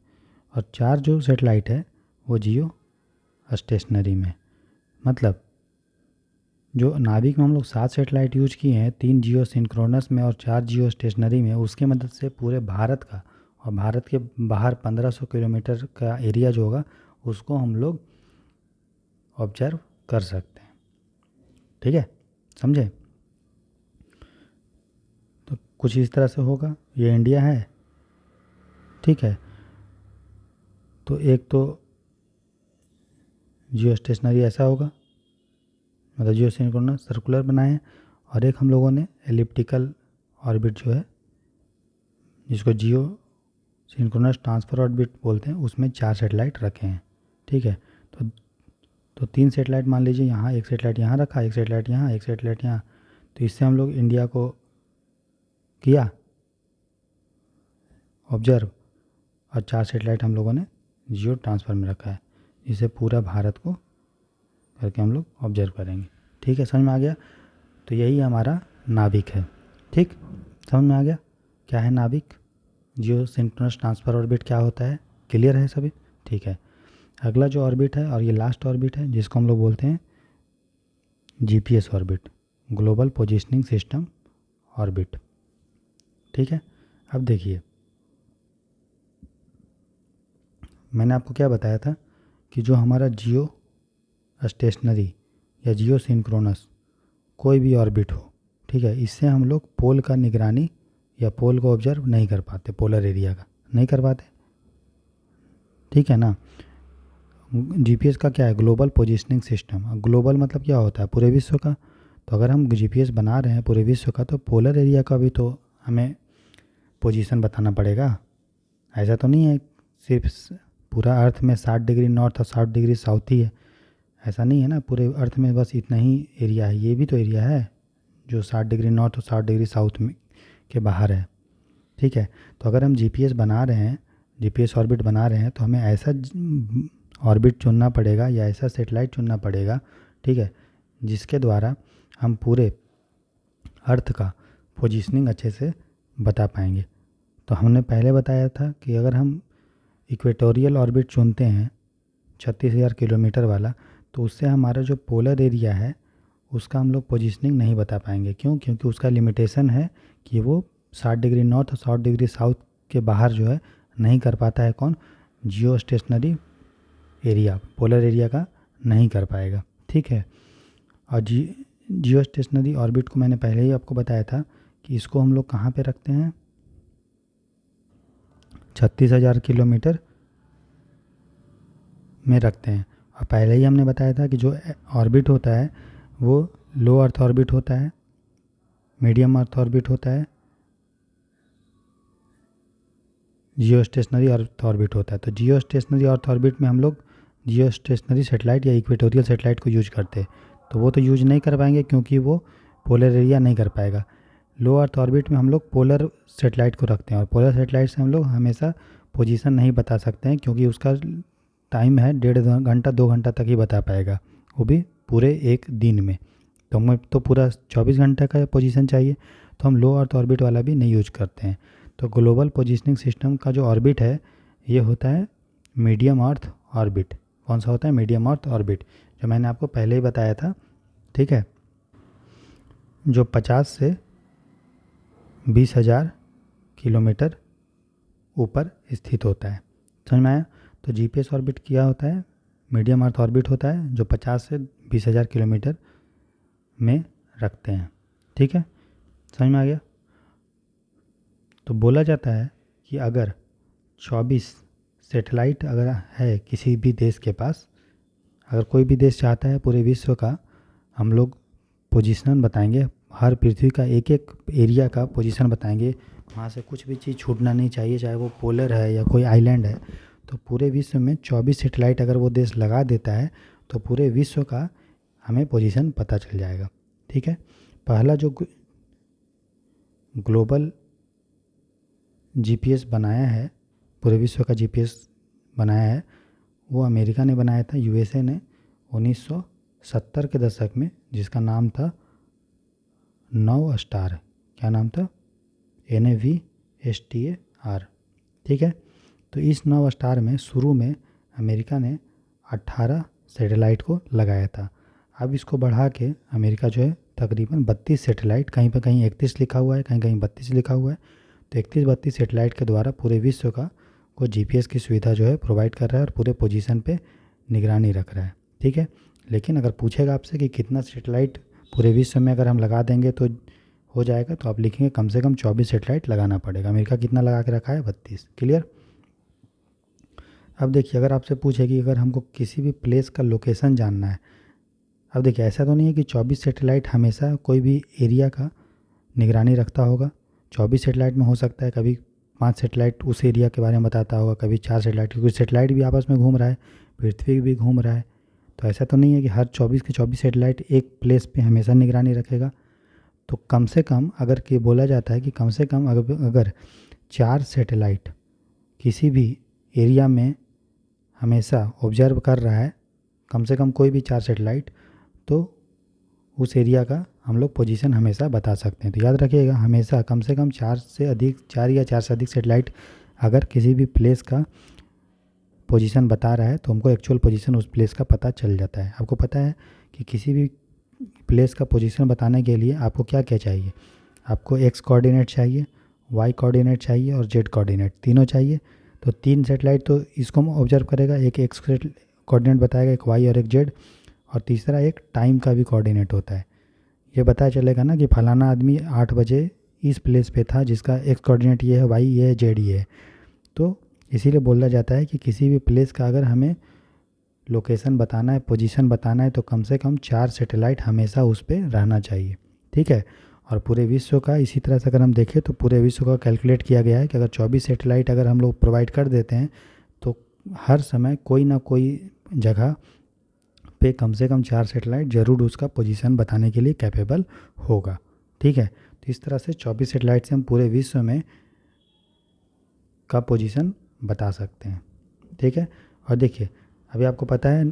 और 4 जो सेटेलाइट है वो जियो स्टेशनरी में। मतलब जो नाविक में हम लोग 7 सेटेलाइट यूज किए हैं, 3 जियो सिंक्रोनस में और 4 जियो स्टेशनरी में, उसकी मदद से पूरे भारत का और भारत के बाहर 1500 किलोमीटर का एरिया जो होगा उसको हम लोग ऑब्जर्व कर सकते हैं। ठीक है, समझे? तो कुछ इस तरह से होगा। ये इंडिया है, ठीक है, तो एक तो जियो स्टेशनरी ऐसा होगा, मतलब जियो सिंक्रोनस सर्कुलर बनाए हैं, और एक हम लोगों ने एलिप्टिकल ऑर्बिट जो है, जिसको जियो सिंक्रोनस ट्रांसफ़र ऑर्बिट बोलते हैं, उसमें 4 सेटेलाइट रखे हैं। ठीक है, तो 3 सेटेलाइट मान लीजिए यहाँ, एक सेटेलाइट यहाँ रखा, एक सेटेलाइट यहाँ, एक सेटेलाइट यहाँ। तो इससे हम लोग इंडिया को किया ऑब्जर्व, और 4 सेटेलाइट हम लोगों ने जियो ट्रांसफ़र में रखा है, जिससे पूरा भारत को करके हम लोग ऑब्जर्व करेंगे। ठीक है, समझ में आ गया। तो यही हमारा नाभिक है। ठीक, समझ में आ गया क्या है नाभिक, जियो सिंक्रोनस ट्रांसफर ऑर्बिट क्या होता है, क्लियर है सभी। ठीक है, अगला जो ऑर्बिट है और ये लास्ट ऑर्बिट है जिसको हम लोग बोलते हैं GPS orbit, global positioning system orbit. ठीक है, अब देखिए मैंने आपको क्या बताया था कि जो हमारा जियो स्टेशनरी या जियो सिंक्रोनस कोई भी ऑर्बिट हो, ठीक है, इससे हम लोग पोल का निगरानी या पोल को ऑब्जर्व नहीं कर पाते, पोलर एरिया का नहीं कर पाते। ठीक है ना। जीपीएस का क्या है, ग्लोबल पोजिशनिंग सिस्टम। ग्लोबल मतलब क्या होता है, पूरे विश्व का। तो अगर हम जीपीएस बना रहे हैं पूरे विश्व का तो पोलर एरिया का भी तो हमें पोजीशन बताना पड़ेगा। ऐसा तो नहीं है सिर्फ पूरा अर्थ में 60 डिग्री नॉर्थ और 60 डिग्री साउथ ही है, ऐसा नहीं है ना। पूरे अर्थ में बस इतना ही एरिया है, ये भी तो एरिया है जो 60 डिग्री नॉर्थ और 60 डिग्री साउथ में के बाहर है। ठीक है, तो अगर हम जीपीएस बना रहे हैं, जीपीएस ऑर्बिट बना रहे हैं तो हमें ऐसा ऑर्बिट चुनना पड़ेगा या ऐसा सेटेलाइट चुनना पड़ेगा, ठीक है, जिसके द्वारा हम पूरे अर्थ का पोजीशनिंग अच्छे से बता पाएंगे। तो हमने पहले बताया था कि अगर हम इक्वेटोरियल ऑर्बिट चुनते हैं 36,000 किलोमीटर वाला, तो उससे हमारा जो पोलर एरिया है उसका हम लोग पोजीशनिंग नहीं बता पाएंगे। क्यों? क्योंकि उसका लिमिटेशन है कि वो 60 डिग्री नॉर्थ और 60 डिग्री साउथ के बाहर जो है नहीं कर पाता है। कौन? जियो स्टेशनरी एरिया, पोलर एरिया का नहीं कर पाएगा। ठीक है, और जियो स्टेशनरी ऑर्बिट को मैंने पहले ही आपको बताया था कि इसको हम लोग कहाँ पे रखते हैं, 36,000 किलोमीटर में रखते हैं। और पहले ही हमने बताया था कि जो ऑर्बिट होता है वो लो अर्थ ऑर्बिट होता है, मीडियम अर्थ ऑर्बिट होता है, जियो स्टेशनरी अर्थ ऑर्बिट होता है। तो जियो स्टेशनरी अर्थ ऑर्बिट में हम लोग जियो स्टेशनरी सेटेलाइट या इक्वेटोरियल सेटेलाइट को यूज करते हैं, तो वो तो यूज नहीं कर पाएंगे क्योंकि वो पोलर एरिया नहीं कर पाएगा। लो अर्थ ऑर्बिट में हम लोग पोलर सेटेलाइट को रखते हैं और पोलर सेटेलाइट से हम लोग हमेशा पोजीशन नहीं बता सकते हैं क्योंकि उसका टाइम है 1.5 घंटा 2 घंटा तक ही बता पाएगा, वो भी पूरे एक दिन में। तो हमें तो पूरा 24 घंटे का पोजीशन चाहिए, तो हम लो अर्थ ऑर्बिट वाला भी नहीं यूज करते हैं। तो ग्लोबल पोजीशनिंग सिस्टम का जो ऑर्बिट है ये होता है मीडियम अर्थ ऑर्बिट। कौन सा होता है? मीडियम अर्थ ऑर्बिट, जो मैंने आपको पहले ही बताया था। ठीक है, जो 50 से 20,000 किलोमीटर ऊपर स्थित होता है। समझ में आया? तो जीपीएस ऑर्बिट क्या होता है? मीडियम अर्थ ऑर्बिट होता है जो 50 से 20,000 किलोमीटर में रखते हैं। ठीक है, समझ में आ गया? तो बोला जाता है कि अगर 24 सैटेलाइट अगर है किसी भी देश के पास, अगर कोई भी देश चाहता है पूरे विश्व का हम लोग पोजीशन बताएंगे, हर पृथ्वी का एक एक एरिया का पोजीशन बताएंगे, वहाँ से कुछ भी चीज़ छूटना नहीं चाहिए, चाहे वो पोलर है या कोई आइलैंड है। तो पूरे विश्व में 24 सैटेलाइट अगर वो देश लगा देता है तो पूरे विश्व का हमें पोजीशन पता चल जाएगा। ठीक है, पहला जो ग्लोबल जीपीएस बनाया है, पूरे विश्व का जीपीएस बनाया है, वो अमेरिका ने बनाया था, यूएसए ने 1970 के दशक में, जिसका नाम था नव स्टार। क्या नाम था? NAVSTAR। ठीक है, तो इस नव स्टार में शुरू में अमेरिका ने 18 सैटेलाइट को लगाया था। अब इसको बढ़ा के अमेरिका जो है तकरीबन 32 सैटेलाइट, कहीं पर कहीं 31 लिखा हुआ है, कहीं कहीं 32 लिखा हुआ है, तो 31-32 सैटेलाइट के द्वारा पूरे विश्व का को जीपीएस की सुविधा जो है प्रोवाइड कर रहा है और पूरे पोजीशन पे निगरानी रख रहा है। ठीक है, लेकिन अगर पूछेगा आपसे कि कितना सैटेलाइट पूरे विश्व में अगर हम लगा देंगे तो हो जाएगा, तो आप लिखेंगे कम से कम 24 सैटेलाइट लगाना पड़ेगा। अमेरिका कितना लगा के रखा है? 32। क्लियर? अब देखिए, अगर आपसे पूछे कि अगर हमको किसी भी प्लेस का लोकेशन जानना है, अब देखिए ऐसा तो नहीं है कि 24 सैटेलाइट हमेशा कोई भी एरिया का निगरानी रखता होगा। 24 सैटेलाइट में हो सकता है कभी 5 सैटेलाइट उस एरिया के बारे में बताता होगा, कभी 4 सैटेलाइट, क्योंकि सैटेलाइट भी आपस में घूम रहा है, पृथ्वी भी घूम रहा है। तो ऐसा तो नहीं है कि हर 24 के 24 सैटेलाइट एक प्लेस पे हमेशा निगरानी रखेगा। तो कम से कम अगर कि बोला जाता है कि कम से कम अगर 4 सैटेलाइट किसी भी एरिया में हमेशा ऑब्जर्व कर रहा है कम से कम कोई भी 4 सैटेलाइट, तो उस एरिया का हम लोग पोजीशन हमेशा बता सकते हैं। तो याद रखिएगा, हमेशा कम से कम 4 से अधिक, 4 या 4 से अधिक सैटेलाइट अगर किसी भी प्लेस का पोजीशन बता रहा है तो हमको एक्चुअल पोजीशन उस प्लेस का पता चल जाता है। आपको पता है कि किसी भी प्लेस का पोजीशन बताने के लिए आपको क्या क्या चाहिए? आपको एक्स कोऑर्डिनेट चाहिए, वाई कोऑर्डिनेट चाहिए और जेड कोऑर्डिनेट, तीनों चाहिए। तो 3 सैटेलाइट तो इसको ऑब्जर्व करेगा, एक एक्स कोऑर्डिनेट बताएगा, एक वाई और एक जेड, और तीसरा एक टाइम का भी कोऑर्डिनेट होता है। ये पता चलेगा ना कि फलाना आदमी 8 बजे इस प्लेस पे था जिसका एक्स कोऑर्डिनेट ये है, वाई ये है, जेड ये है। तो इसीलिए बोला जाता है कि किसी भी प्लेस का अगर हमें लोकेशन बताना है, पोजीशन बताना है, तो कम से कम 4 सैटेलाइट हमेशा उस पर रहना चाहिए। ठीक है। और पूरे विश्व का इसी तरह से अगर हम देखें तो पूरे विश्व का कैलकुलेट किया गया है कि अगर 24 सैटेलाइट अगर हम लोग प्रोवाइड कर देते हैं तो हर समय कोई ना कोई जगह पे कम से कम 4 सैटेलाइट ज़रूर उसका पोजीशन बताने के लिए कैपेबल होगा। ठीक है। तो इस तरह से 24 सैटेलाइट से हम पूरे विश्व में का पोजीशन बता सकते हैं। ठीक है। और देखिए, अभी आपको पता है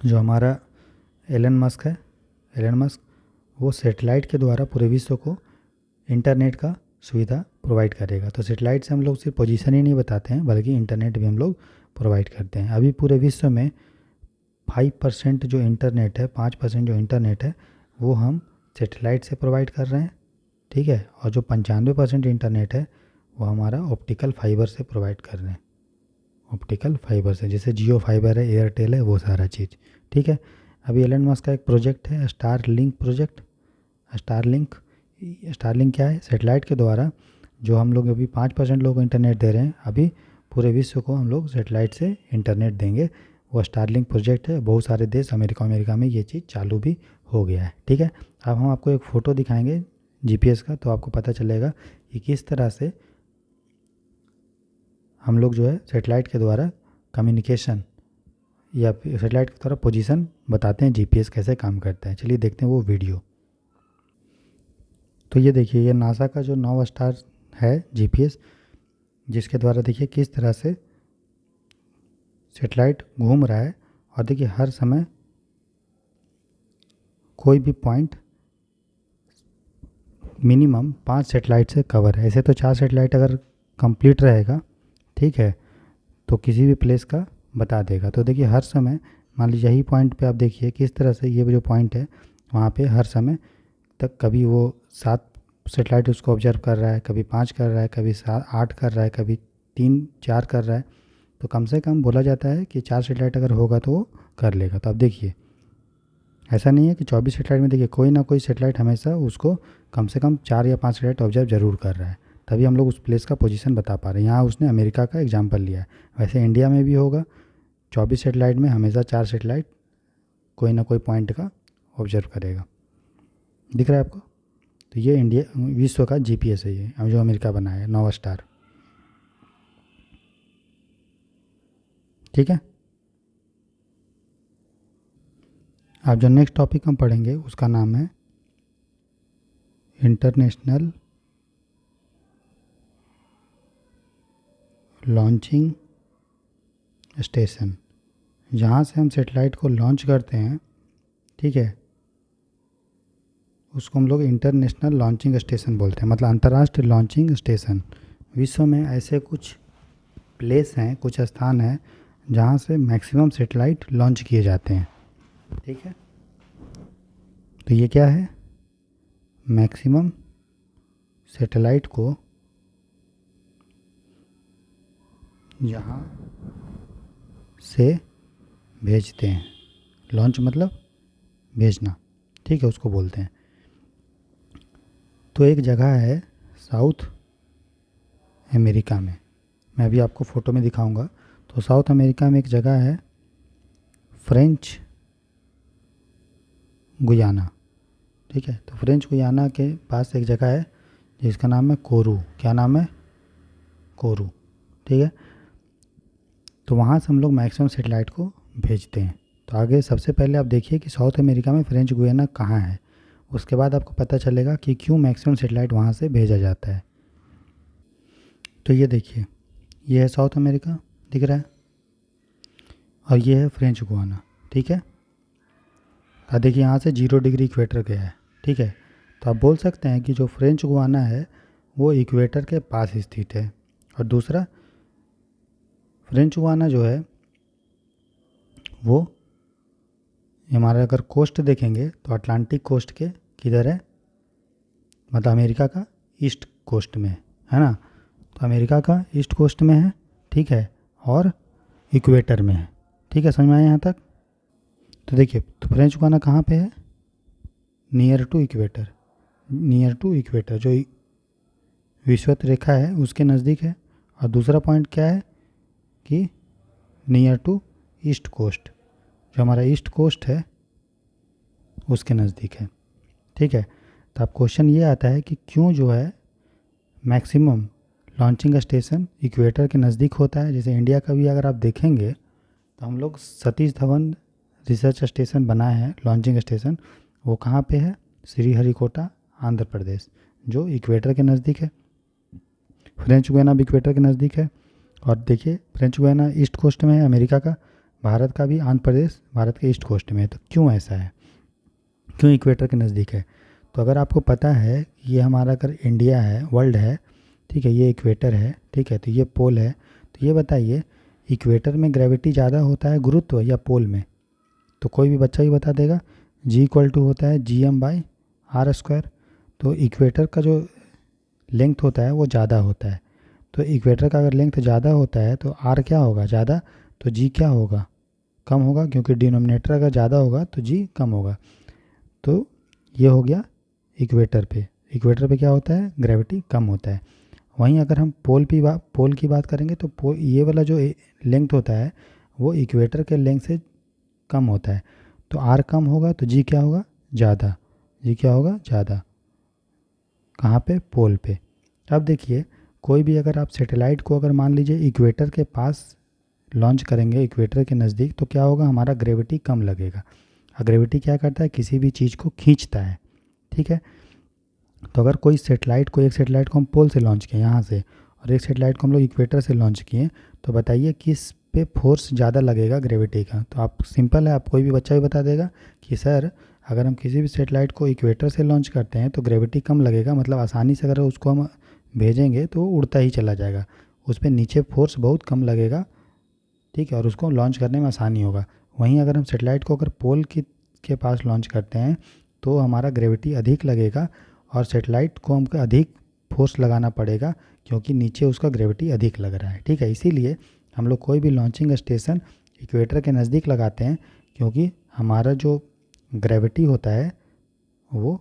जो हमारा एलन मस्क है, एलन मस्क वो सैटेलाइट के द्वारा पूरे विश्व को इंटरनेट का सुविधा प्रोवाइड करेगा। तो सैटेलाइट से हम लोग सिर्फ पोजीशन ही नहीं बताते हैं बल्कि इंटरनेट भी हम लोग प्रोवाइड करते हैं। अभी पूरे विश्व में 5% जो इंटरनेट है, 5% जो इंटरनेट है वो हम सैटेलाइट से प्रोवाइड कर रहे हैं। ठीक है। और जो 95% इंटरनेट है वो हमारा ऑप्टिकल फाइबर से प्रोवाइड कर रहे हैं, ऑप्टिकल फाइबर से, जैसे जियो फाइबर है, एयरटेल है, वो सारा चीज़। ठीक है। अभी एलन मस्क का एक प्रोजेक्ट है star link project. Starlink, Starlink क्या है? सैटेलाइट के द्वारा जो हम लोग अभी 5% लोगों को इंटरनेट दे रहे हैं, अभी पूरे विश्व को हम लोग सैटेलाइट से इंटरनेट देंगे। वो स्टारलिंक प्रोजेक्ट है। बहुत सारे देश, अमेरिका में ये चीज़ चालू भी हो गया है। ठीक है। अब हम आपको एक फ़ोटो दिखाएंगे जीपीएस का, तो आपको पता चलेगा कि किस तरह से हम लोग जो है सैटेलाइट के द्वारा कम्युनिकेशन या सैटेलाइट की तरफ पोजीशन बताते हैं, जीपीएस कैसे काम करता है। चलिए देखते हैं वो वीडियो। तो ये देखिए, ये नासा का जो 9 स्टार है जीपीएस, जिसके द्वारा देखिए किस तरह से सैटेलाइट घूम रहा है। और देखिए हर समय कोई भी पॉइंट मिनिमम 5 सैटेलाइट से कवर है। ऐसे तो 4 सैटेलाइट अगर कंप्लीट रहेगा, ठीक है, तो किसी भी प्लेस का बता देगा। तो देखिए हर समय मान लीजिए यही पॉइंट पे आप देखिए किस तरह से ये जो पॉइंट है वहाँ पे हर समय तक कभी वो 7 सैटेलाइट उसको ऑब्जर्व कर रहा है, कभी 5 कर रहा है, कभी 8 कर रहा है, कभी 3-4 कर रहा है। तो कम से कम बोला जाता है कि 4 सैटेलाइट अगर होगा तो वो कर लेगा। तो अब देखिए ऐसा नहीं है कि 24 सैटेलाइट में देखिए कोई ना कोई सैटेलाइट हमेशा उसको कम से कम 4 या 5 सैटेलाइट ऑब्जर्व जरूर कर रहा है, तभी हम लोग उस प्लेस का पोजीशन बता पा रहे हैं। यहाँ उसने अमेरिका का एग्जांपल लिया है, वैसे इंडिया में भी होगा। 24 सैटेलाइट में हमेशा 4 सैटेलाइट कोई ना कोई पॉइंट का ऑब्जर्व करेगा। दिख रहा है आपको? तो ये इंडिया विश्व का जीपीएस है, ये जो अमेरिका बनाया है, 9 स्टार। ठीक है। अब जो नेक्स्ट टॉपिक हम पढ़ेंगे उसका नाम है इंटरनेशनल लॉन्चिंग स्टेशन। जहाँ से हम सैटेलाइट को लॉन्च करते हैं, ठीक है, उसको हम लोग इंटरनेशनल लॉन्चिंग स्टेशन बोलते हैं, मतलब अंतर्राष्ट्रीय लॉन्चिंग स्टेशन। विश्व में ऐसे कुछ प्लेस हैं, कुछ स्थान हैं जहाँ से मैक्सिमम सैटेलाइट लॉन्च किए जाते हैं। ठीक है। तो ये क्या है? मैक्सिमम सैटेलाइट को यहाँ से भेजते हैं। लॉन्च मतलब भेजना, ठीक है, उसको बोलते हैं। तो एक जगह है साउथ अमेरिका में, मैं अभी आपको फ़ोटो में दिखाऊंगा। तो साउथ अमेरिका में एक जगह है फ्रेंच गुयाना। ठीक है। तो फ्रेंच गुयाना के पास एक जगह है जिसका नाम है कोरू। क्या नाम है? कोरू। ठीक है। तो वहाँ से हम लोग मैक्सिमम सैटेलाइट को भेजते हैं। तो आगे सबसे पहले आप देखिए कि साउथ अमेरिका में फ्रेंच गुयाना कहाँ है, उसके बाद आपको पता चलेगा कि क्यों मैक्सिमम सैटेलाइट वहाँ से भेजा जाता है। तो ये देखिए, ये है साउथ अमेरिका, दिख रहा है। और ये है फ्रेंच गुआना। ठीक है, अब देखिए यहाँ से 0 डिग्री इक्वेटर गया है। ठीक है, तो आप बोल सकते हैं कि जो फ्रेंच गुआना है वो इक्वेटर के पास स्थित है। और दूसरा फ्रेंच गुआना जो है वो हमारा अगर कोस्ट देखेंगे तो अटलांटिक कोस्ट के किधर है, मतलब अमेरिका का ईस्ट कोस्ट में है ना। तो अमेरिका का ईस्ट कोस्ट में है। ठीक है, और इक्वेटर में है। ठीक है, समझ में आया यहाँ तक। तो देखिए, तो फ्रेंच गुआना कहाँ पे है, near to equator. Near to equator जो विषुवत रेखा है उसके नज़दीक है। और दूसरा पॉइंट क्या है कि नियर टू ईस्ट कोस्ट, जो हमारा ईस्ट कोस्ट है उसके नज़दीक है। ठीक है, तो अब क्वेश्चन ये आता है कि क्यों जो है मैक्सिमम लॉन्चिंग स्टेशन इक्वेटर के नज़दीक होता है। जैसे इंडिया का भी अगर आप देखेंगे तो हम लोग सतीश धवन रिसर्च स्टेशन बनाए हैं लॉन्चिंग स्टेशन, वो कहाँ पे है, श्रीहरिकोटा आंध्र प्रदेश, जो इक्वेटर के नज़दीक है। फ्रेंच गुयाना भी इक्वेटर के नज़दीक है। और देखिए फ्रेंच गुयाना ईस्ट कोस्ट में है अमेरिका का, भारत का भी आंध्र प्रदेश भारत के ईस्ट कोस्ट में है। तो क्यों ऐसा है, क्यों इक्वेटर के नज़दीक है। तो अगर आपको पता है ये हमारा अगर इंडिया है, वर्ल्ड है, ठीक है, ये इक्वेटर है, ठीक है, तो ये पोल है। तो ये बताइए इक्वेटर में ग्रेविटी ज़्यादा होता है गुरुत्व या पोल में। तो कोई भी बच्चा ही बता देगा, G= होता है Gm/r²। तो इक्वेटर का जो लेंथ होता है वो ज़्यादा होता है। तो इक्वेटर का अगर लेंथ ज़्यादा होता है तो r क्या होगा, ज़्यादा, तो g क्या होगा, कम होगा, क्योंकि डिनोमिनेटर अगर ज़्यादा होगा तो g कम होगा। तो ये हो गया इक्वेटर पे। इक्वेटर पे क्या होता है, ग्रेविटी कम होता है। वहीं अगर हम पोल की बात करेंगे तो ये वाला जो लेंथ होता है वो इक्वेटर के लेंथ से कम होता है। तो r कम होगा तो g क्या होगा, ज़्यादा। g क्या होगा, ज़्यादा। कहाँ पे, पोल पे। अब देखिए कोई भी अगर आप सैटेलाइट को अगर मान लीजिए इक्वेटर के पास लॉन्च करेंगे, इक्वेटर के नज़दीक, तो क्या होगा, हमारा ग्रेविटी कम लगेगा। और ग्रेविटी क्या करता है, किसी भी चीज़ को खींचता है। ठीक है, तो अगर कोई सैटेलाइट को, एक सैटेलाइट को हम पोल से लॉन्च किए यहाँ से, और एक सैटेलाइट को हम लोग इक्वेटर से लॉन्च किए, तो बताइए किस पे फोर्स ज़्यादा लगेगा ग्रेविटी का। तो आप सिंपल है, आप कोई भी बच्चा भी बता देगा कि सर अगर हम किसी भी सैटेलाइट को इक्वेटर से लॉन्च करते हैं तो ग्रेविटी कम लगेगा, मतलब आसानी से अगर उसको हम भेजेंगे तो वो उड़ता ही चला जाएगा, उस पर नीचे फोर्स बहुत कम लगेगा। ठीक है, और उसको लॉन्च करने में आसानी होगा। वहीं अगर हम सैटेलाइट को अगर पोल के पास लॉन्च करते हैं तो हमारा ग्रेविटी अधिक लगेगा और सैटेलाइट को हमको अधिक फोर्स लगाना पड़ेगा, क्योंकि नीचे उसका ग्रेविटी अधिक लग रहा है। ठीक है, इसीलिए हम लोग कोई भी लॉन्चिंग स्टेशन इक्वेटर के नज़दीक लगाते हैं, क्योंकि हमारा जो ग्रेविटी होता है वो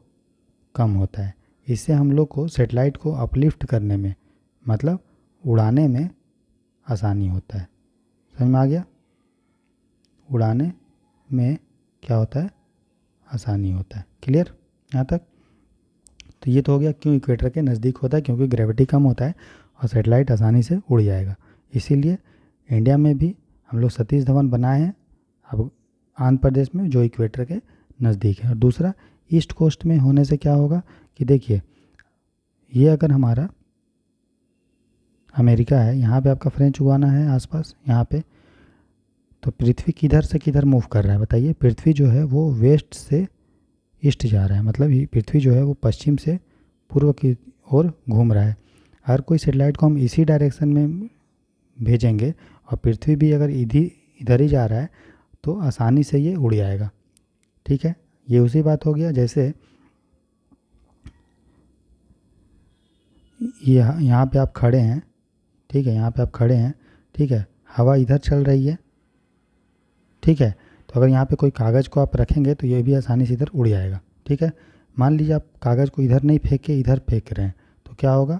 कम होता है। इससे हम लोग को सैटेलाइट को अपलिफ्ट करने में, मतलब उड़ाने में आसानी होता है। समझ में आ गया, उड़ाने में क्या होता है, आसानी होता है। क्लियर यहाँ तक। तो ये तो हो गया क्यों इक्वेटर के नज़दीक होता है, क्योंकि ग्रेविटी कम होता है और सैटेलाइट आसानी से उड़ जाएगा। इसीलिए इंडिया में भी हम लोग सतीश धवन बनाए हैं अब आंध्र प्रदेश में, जो इक्वेटर के नज़दीक है। और दूसरा ईस्ट कोस्ट में होने से क्या होगा कि देखिए ये अगर हमारा अमेरिका है, यहाँ पे आपका फ्रेंच गुयाना है आसपास यहाँ पे, तो पृथ्वी किधर से किधर मूव कर रहा है बताइए। पृथ्वी जो है वो वेस्ट से ईस्ट जा रहा है, मतलब पृथ्वी जो है वो पश्चिम से पूर्व की ओर घूम रहा है। हर कोई सैटेलाइट को हम इसी डायरेक्शन में भेजेंगे और पृथ्वी भी अगर इधर ही जा रहा है तो आसानी से ये उड़ जाएगा। ठीक है, ये उसी बात हो गया जैसे ये यहाँ पे आप खड़े हैं, ठीक है, यहाँ पे आप खड़े हैं, ठीक है, हवा इधर चल रही है, ठीक है, तो अगर यहाँ पे कोई कागज़ को आप रखेंगे तो ये भी आसानी से इधर उड़ जाएगा। ठीक है, मान लीजिए आप कागज़ को इधर नहीं फेंक के इधर फेंक रहे हैं, तो क्या होगा,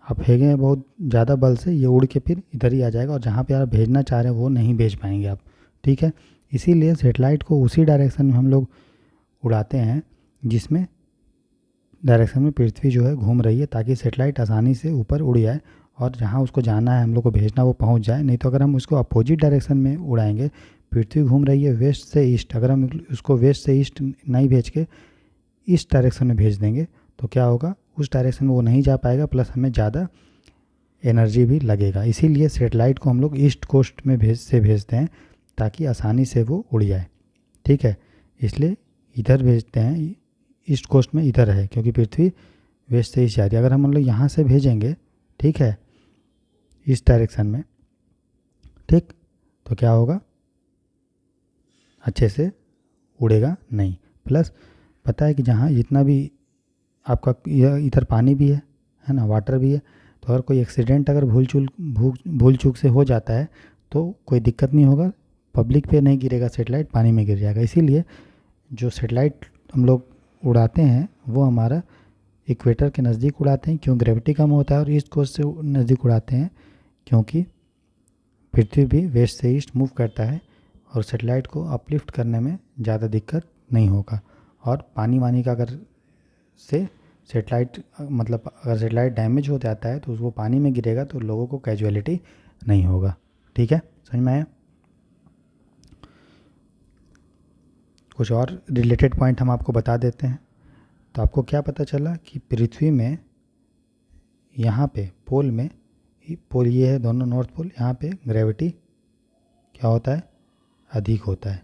आप फेंकेंगे बहुत ज़्यादा बल से, ये उड़ के फिर इधर ही आ जाएगा और जहाँ पे आप भेजना चाह रहे हैं वो नहीं भेज पाएंगे आप। ठीक है, इसीलिए सैटेलाइट को उसी डायरेक्शन में हम लोग उड़ाते हैं जिसमें डायरेक्शन में पृथ्वी जो है घूम रही है, ताकि सैटेलाइट आसानी से ऊपर उड़ जाए और जहाँ उसको जाना है हम लोग को भेजना वो पहुँच जाए। नहीं तो अगर हम उसको अपोजिट डायरेक्शन में उड़ाएंगे, पृथ्वी घूम रही है वेस्ट से ईस्ट, अगर हम उसको वेस्ट से ईस्ट नहीं भेज के ईस्ट डायरेक्शन में भेज देंगे तो क्या होगा, उस डायरेक्शन में वो नहीं जा पाएगा, प्लस हमें ज़्यादा एनर्जी भी लगेगा। इसीलिए सैटेलाइट को हम लोग ईस्ट कोस्ट में भेजते हैं, ताकि आसानी से वो उड़ जाए, ठीक है। इसलिए इधर भेजते हैं, ईस्ट कोस्ट में इधर है क्योंकि पृथ्वी वेस्ट से ईस्ट जा रही है। अगर हम लोग यहाँ से भेजेंगे, ठीक है, इस डायरेक्शन में, ठीक, तो क्या होगा, अच्छे से उड़ेगा नहीं। प्लस पता है कि जहाँ जितना भी आपका इधर पानी भी है ना, वाटर भी है, तो अगर कोई एक्सीडेंट अगर भूल चूक से हो जाता है तो कोई दिक्कत नहीं होगा, पब्लिक पे नहीं गिरेगा सेटेलाइट, पानी में गिर जाएगा। इसीलिए जो सेटेलाइट हम लोग उड़ाते हैं वो हमारा इक्वेटर के नज़दीक उड़ाते हैं, क्यों, ग्रेविटी कम होता है, और ईस्ट कोस्ट से नज़दीक उड़ाते हैं क्योंकि पृथ्वी भी वेस्ट से ईस्ट मूव करता है और सेटेलाइट को अपलिफ्ट करने में ज़्यादा दिक्कत नहीं होगा। और पानी वानी का अगर से सेटेलाइट मतलब अगर सेटेलाइट डैमेज हो जाता है तो वो पानी में गिरेगा तो लोगों को कैजुअलिटी नहीं होगा, ठीक है, समझ में आया। कुछ और रिलेटेड पॉइंट हम आपको बता देते हैं। तो आपको क्या पता चला कि पृथ्वी में यहाँ पे पोल में, पोल ये है दोनों नॉर्थ पोल, यहाँ पे ग्रेविटी क्या होता है, अधिक होता है।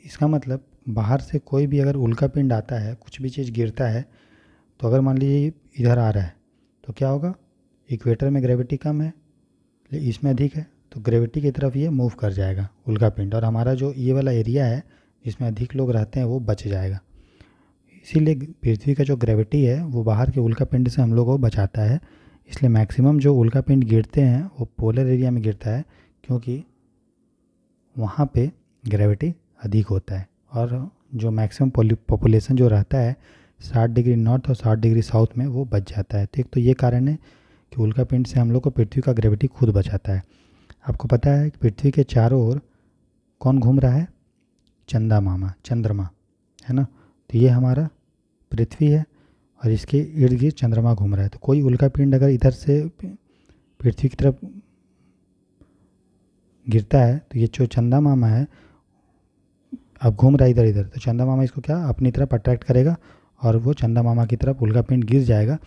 इसका मतलब बाहर से कोई भी अगर उल्का पिंड आता है, कुछ भी चीज़ गिरता है, तो अगर मान लीजिए इधर आ रहा है तो क्या होगा, इक्वेटर में ग्रेविटी कम है, इसमें अधिक है, तो ग्रेविटी की तरफ ये मूव कर जाएगा उल्का पिंड, और हमारा जो ये वाला एरिया है जिसमें अधिक लोग रहते हैं वो बच जाएगा। इसीलिए पृथ्वी का जो ग्रेविटी है वो बाहर के उल्का पिंड से हम लोग को बचाता है। इसलिए मैक्सिमम जो उल्का पिंड गिरते हैं वो पोलर एरिया में गिरता है क्योंकि वहाँ पे ग्रेविटी अधिक होता है, और जो मैक्सिमम पॉपुलेशन जो रहता है 60 डिग्री नॉर्थ और 60 डिग्री साउथ में वो बच जाता है, ठीक। तो ये कारण है कि उल्का पिंड से हम लोग को पृथ्वी का ग्रेविटी खुद बचाता है। आपको पता है कि पृथ्वी के चारों ओर कौन घूम रहा है, चंद्रमा, है ना। तो ये हमारा पृथ्वी है और इसके इर्द गिर्द चंद्रमा घूम रहा है। तो कोई उल्का पिंड अगर इधर से पृथ्वी की तरफ गिरता है तो ये जो चंदा मामा है अब घूम रहा है इधर इधर, तो चंदा मामा इसको क्या अपनी तरफ अट्रैक्ट करेगा और वो चंदा मामा की तरफ उल्का पिंड गिर जाएगा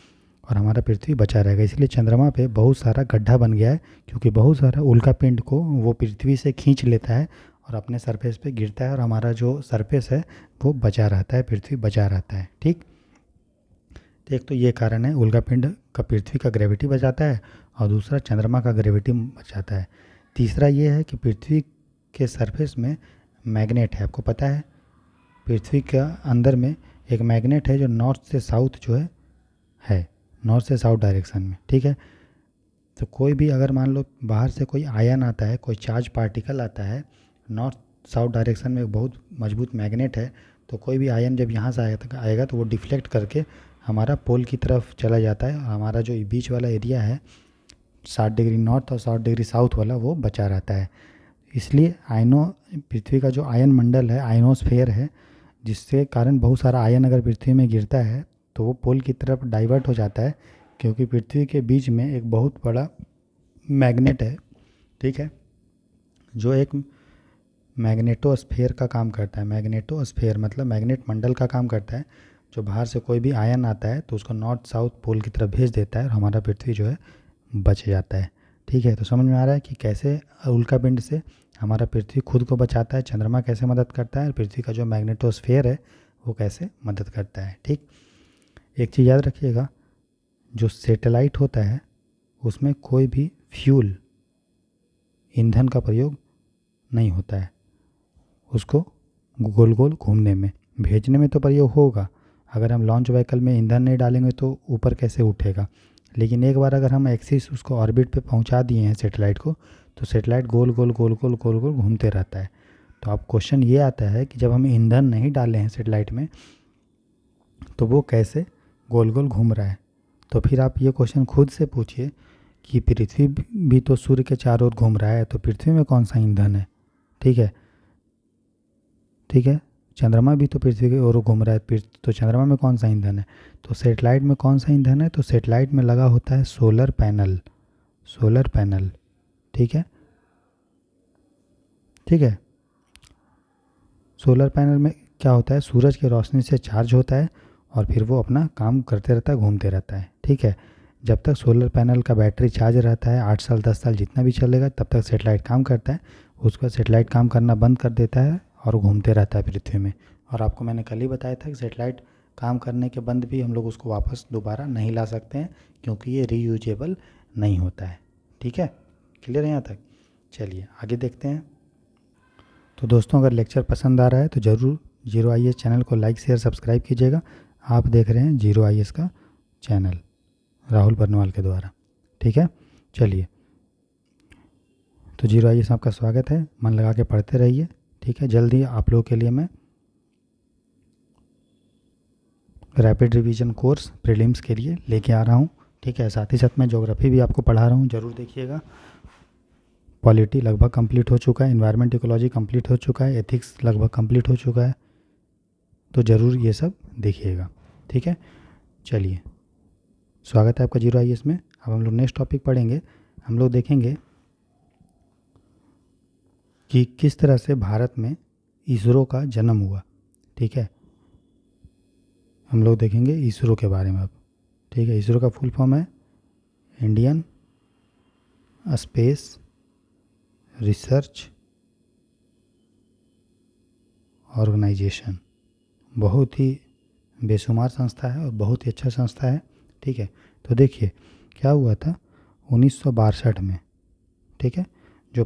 और हमारा पृथ्वी बचा रहेगा। इसलिए चंद्रमा पे बहुत सारा गड्ढा बन गया है क्योंकि बहुत सारा उल्का पिंड को वो पृथ्वी से खींच लेता है और अपने सरफेस पे गिरता है और हमारा जो सरफेस है वो बचा रहता है, पृथ्वी बचा रहता है, ठीक। तो एक तो ये कारण है उल्का पिंड का पृथ्वी का ग्रेविटी बचाता है और दूसरा चंद्रमा का ग्रेविटी बचाता है। तीसरा ये है कि पृथ्वी के सरफेस में मैग्नेट है। आपको पता है पृथ्वी के अंदर में एक मैग्नेट है जो नॉर्थ से साउथ जो है नॉर्थ से साउथ डायरेक्शन में, ठीक है। तो कोई भी अगर मान लो बाहर से कोई आयन आता है, कोई चार्ज पार्टिकल आता है, नॉर्थ साउथ डायरेक्शन में एक बहुत मजबूत मैग्नेट है, तो कोई भी आयन जब यहाँ से आएगा तो वो डिफ्लेक्ट करके हमारा पोल की तरफ चला जाता है और हमारा जो बीच वाला एरिया है 60 डिग्री नॉर्थ और 60 डिग्री साउथ वाला वो बचा रहता है। इसलिए पृथ्वी का जो आयन मंडल है आयनोस्फेयर है, जिसके कारण बहुत सारा आयन अगर पृथ्वी में गिरता है तो वो पोल की तरफ डाइवर्ट हो जाता है क्योंकि पृथ्वी के बीच में एक बहुत बड़ा मैग्नेट है, ठीक है, जो एक मैग्नेटोस्फेयर का काम करता है। मैग्नेटोस्फेयर मतलब मैग्नेट मंडल का काम करता है, जो बाहर से कोई भी आयन आता है तो उसको नॉर्थ साउथ पोल की तरफ भेज देता है और हमारा पृथ्वी जो है बच जाता है, ठीक है। तो समझ में आ रहा है कि कैसे उल्का पिंड से हमारा पृथ्वी खुद को बचाता है, चंद्रमा कैसे मदद करता है, और पृथ्वी का जो मैग्नेटोस्फेयर है वो कैसे मदद करता है, ठीक। एक चीज़ याद रखिएगा, जो सैटेलाइट होता है उसमें कोई भी फ्यूल ईंधन का प्रयोग नहीं होता है। उसको गोल गोल घूमने में भेजने में तो प्रयोग होगा, अगर हम लॉन्च व्हीकल में ईंधन नहीं डालेंगे तो ऊपर कैसे उठेगा। लेकिन एक बार अगर हम एक्सिस उसको ऑर्बिट पे पहुंचा दिए हैं सेटेलाइट को, तो सेटेलाइट गोल गोल गोल गोल गोल गोल घूमते रहता है। तो अब क्वेश्चन ये आता है कि जब हम ईंधन नहीं डाले हैं सेटेलाइट में तो वो कैसे गोल गोल घूम रहा है। तो फिर आप ये क्वेश्चन खुद से पूछिए कि पृथ्वी भी तो सूर्य के चारों ओर घूम रहा है, तो पृथ्वी में कौन सा ईंधन है, ठीक है, ठीक है। चंद्रमा भी तो पृथ्वी की ओर घूम रहा है, तो चंद्रमा में कौन सा ईंधन है। तो सेटेलाइट में कौन सा ईंधन है, तो सेटेलाइट में लगा होता है सोलर पैनल, ठीक है, ठीक है। सोलर पैनल में क्या होता है, सूरज की रोशनी से चार्ज होता है और फिर वो अपना काम करते रहता है, घूमते रहता है, ठीक है। जब तक सोलर पैनल का बैटरी चार्ज रहता है 8 साल 10 साल जितना भी चलेगा तब तक सेटेलाइट काम करता है। उसका सेटेलाइट काम करना बंद कर देता है और घूमते रहता है पृथ्वी में। और आपको मैंने कल ही बताया था कि सेटेलाइट काम करने के बाद भी हम लोग उसको वापस दोबारा नहीं ला सकते हैं, क्योंकि ये रीयूजेबल नहीं होता है। ठीक है, क्लियर है यहाँ तक? चलिए आगे देखते हैं। तो दोस्तों, अगर लेक्चर पसंद आ रहा है तो ज़रूर जीरो आई एस चैनल को लाइक शेयर सब्सक्राइब कीजिएगा। आप देख रहे हैं जीरो आई एस का चैनल राहुल बर्नवाल के द्वारा। ठीक है, चलिए। तो जीरो आई एस आपका स्वागत है, मन लगा के पढ़ते रहिए। ठीक है, जल्दी आप लोगों के लिए मैं रैपिड रिवीजन कोर्स प्रीलिम्स के लिए लेके आ रहा हूँ। ठीक है, साथ ही साथ मैं ज्योग्राफी भी आपको पढ़ा रहा हूँ, ज़रूर देखिएगा। पॉलिटी लगभग कंप्लीट हो चुका है, एनवायरनमेंट इकोलॉजी कंप्लीट हो चुका है, एथिक्स लगभग कंप्लीट हो चुका है, तो ज़रूर ये सब देखिएगा। ठीक है, चलिए, स्वागत है आपका जीरो आई एस में। अब हम लोग नेक्स्ट टॉपिक पढ़ेंगे। हम लोग देखेंगे कि किस तरह से भारत में इसरो का जन्म हुआ। ठीक है, हम लोग देखेंगे इसरो के बारे में अब। ठीक है, इसरो का फुल फॉर्म है इंडियन स्पेस रिसर्च ऑर्गेनाइजेशन। बहुत ही बेशुमार संस्था है और बहुत ही अच्छा संस्था है। ठीक है, तो देखिए क्या हुआ था 1962 में। ठीक है, जो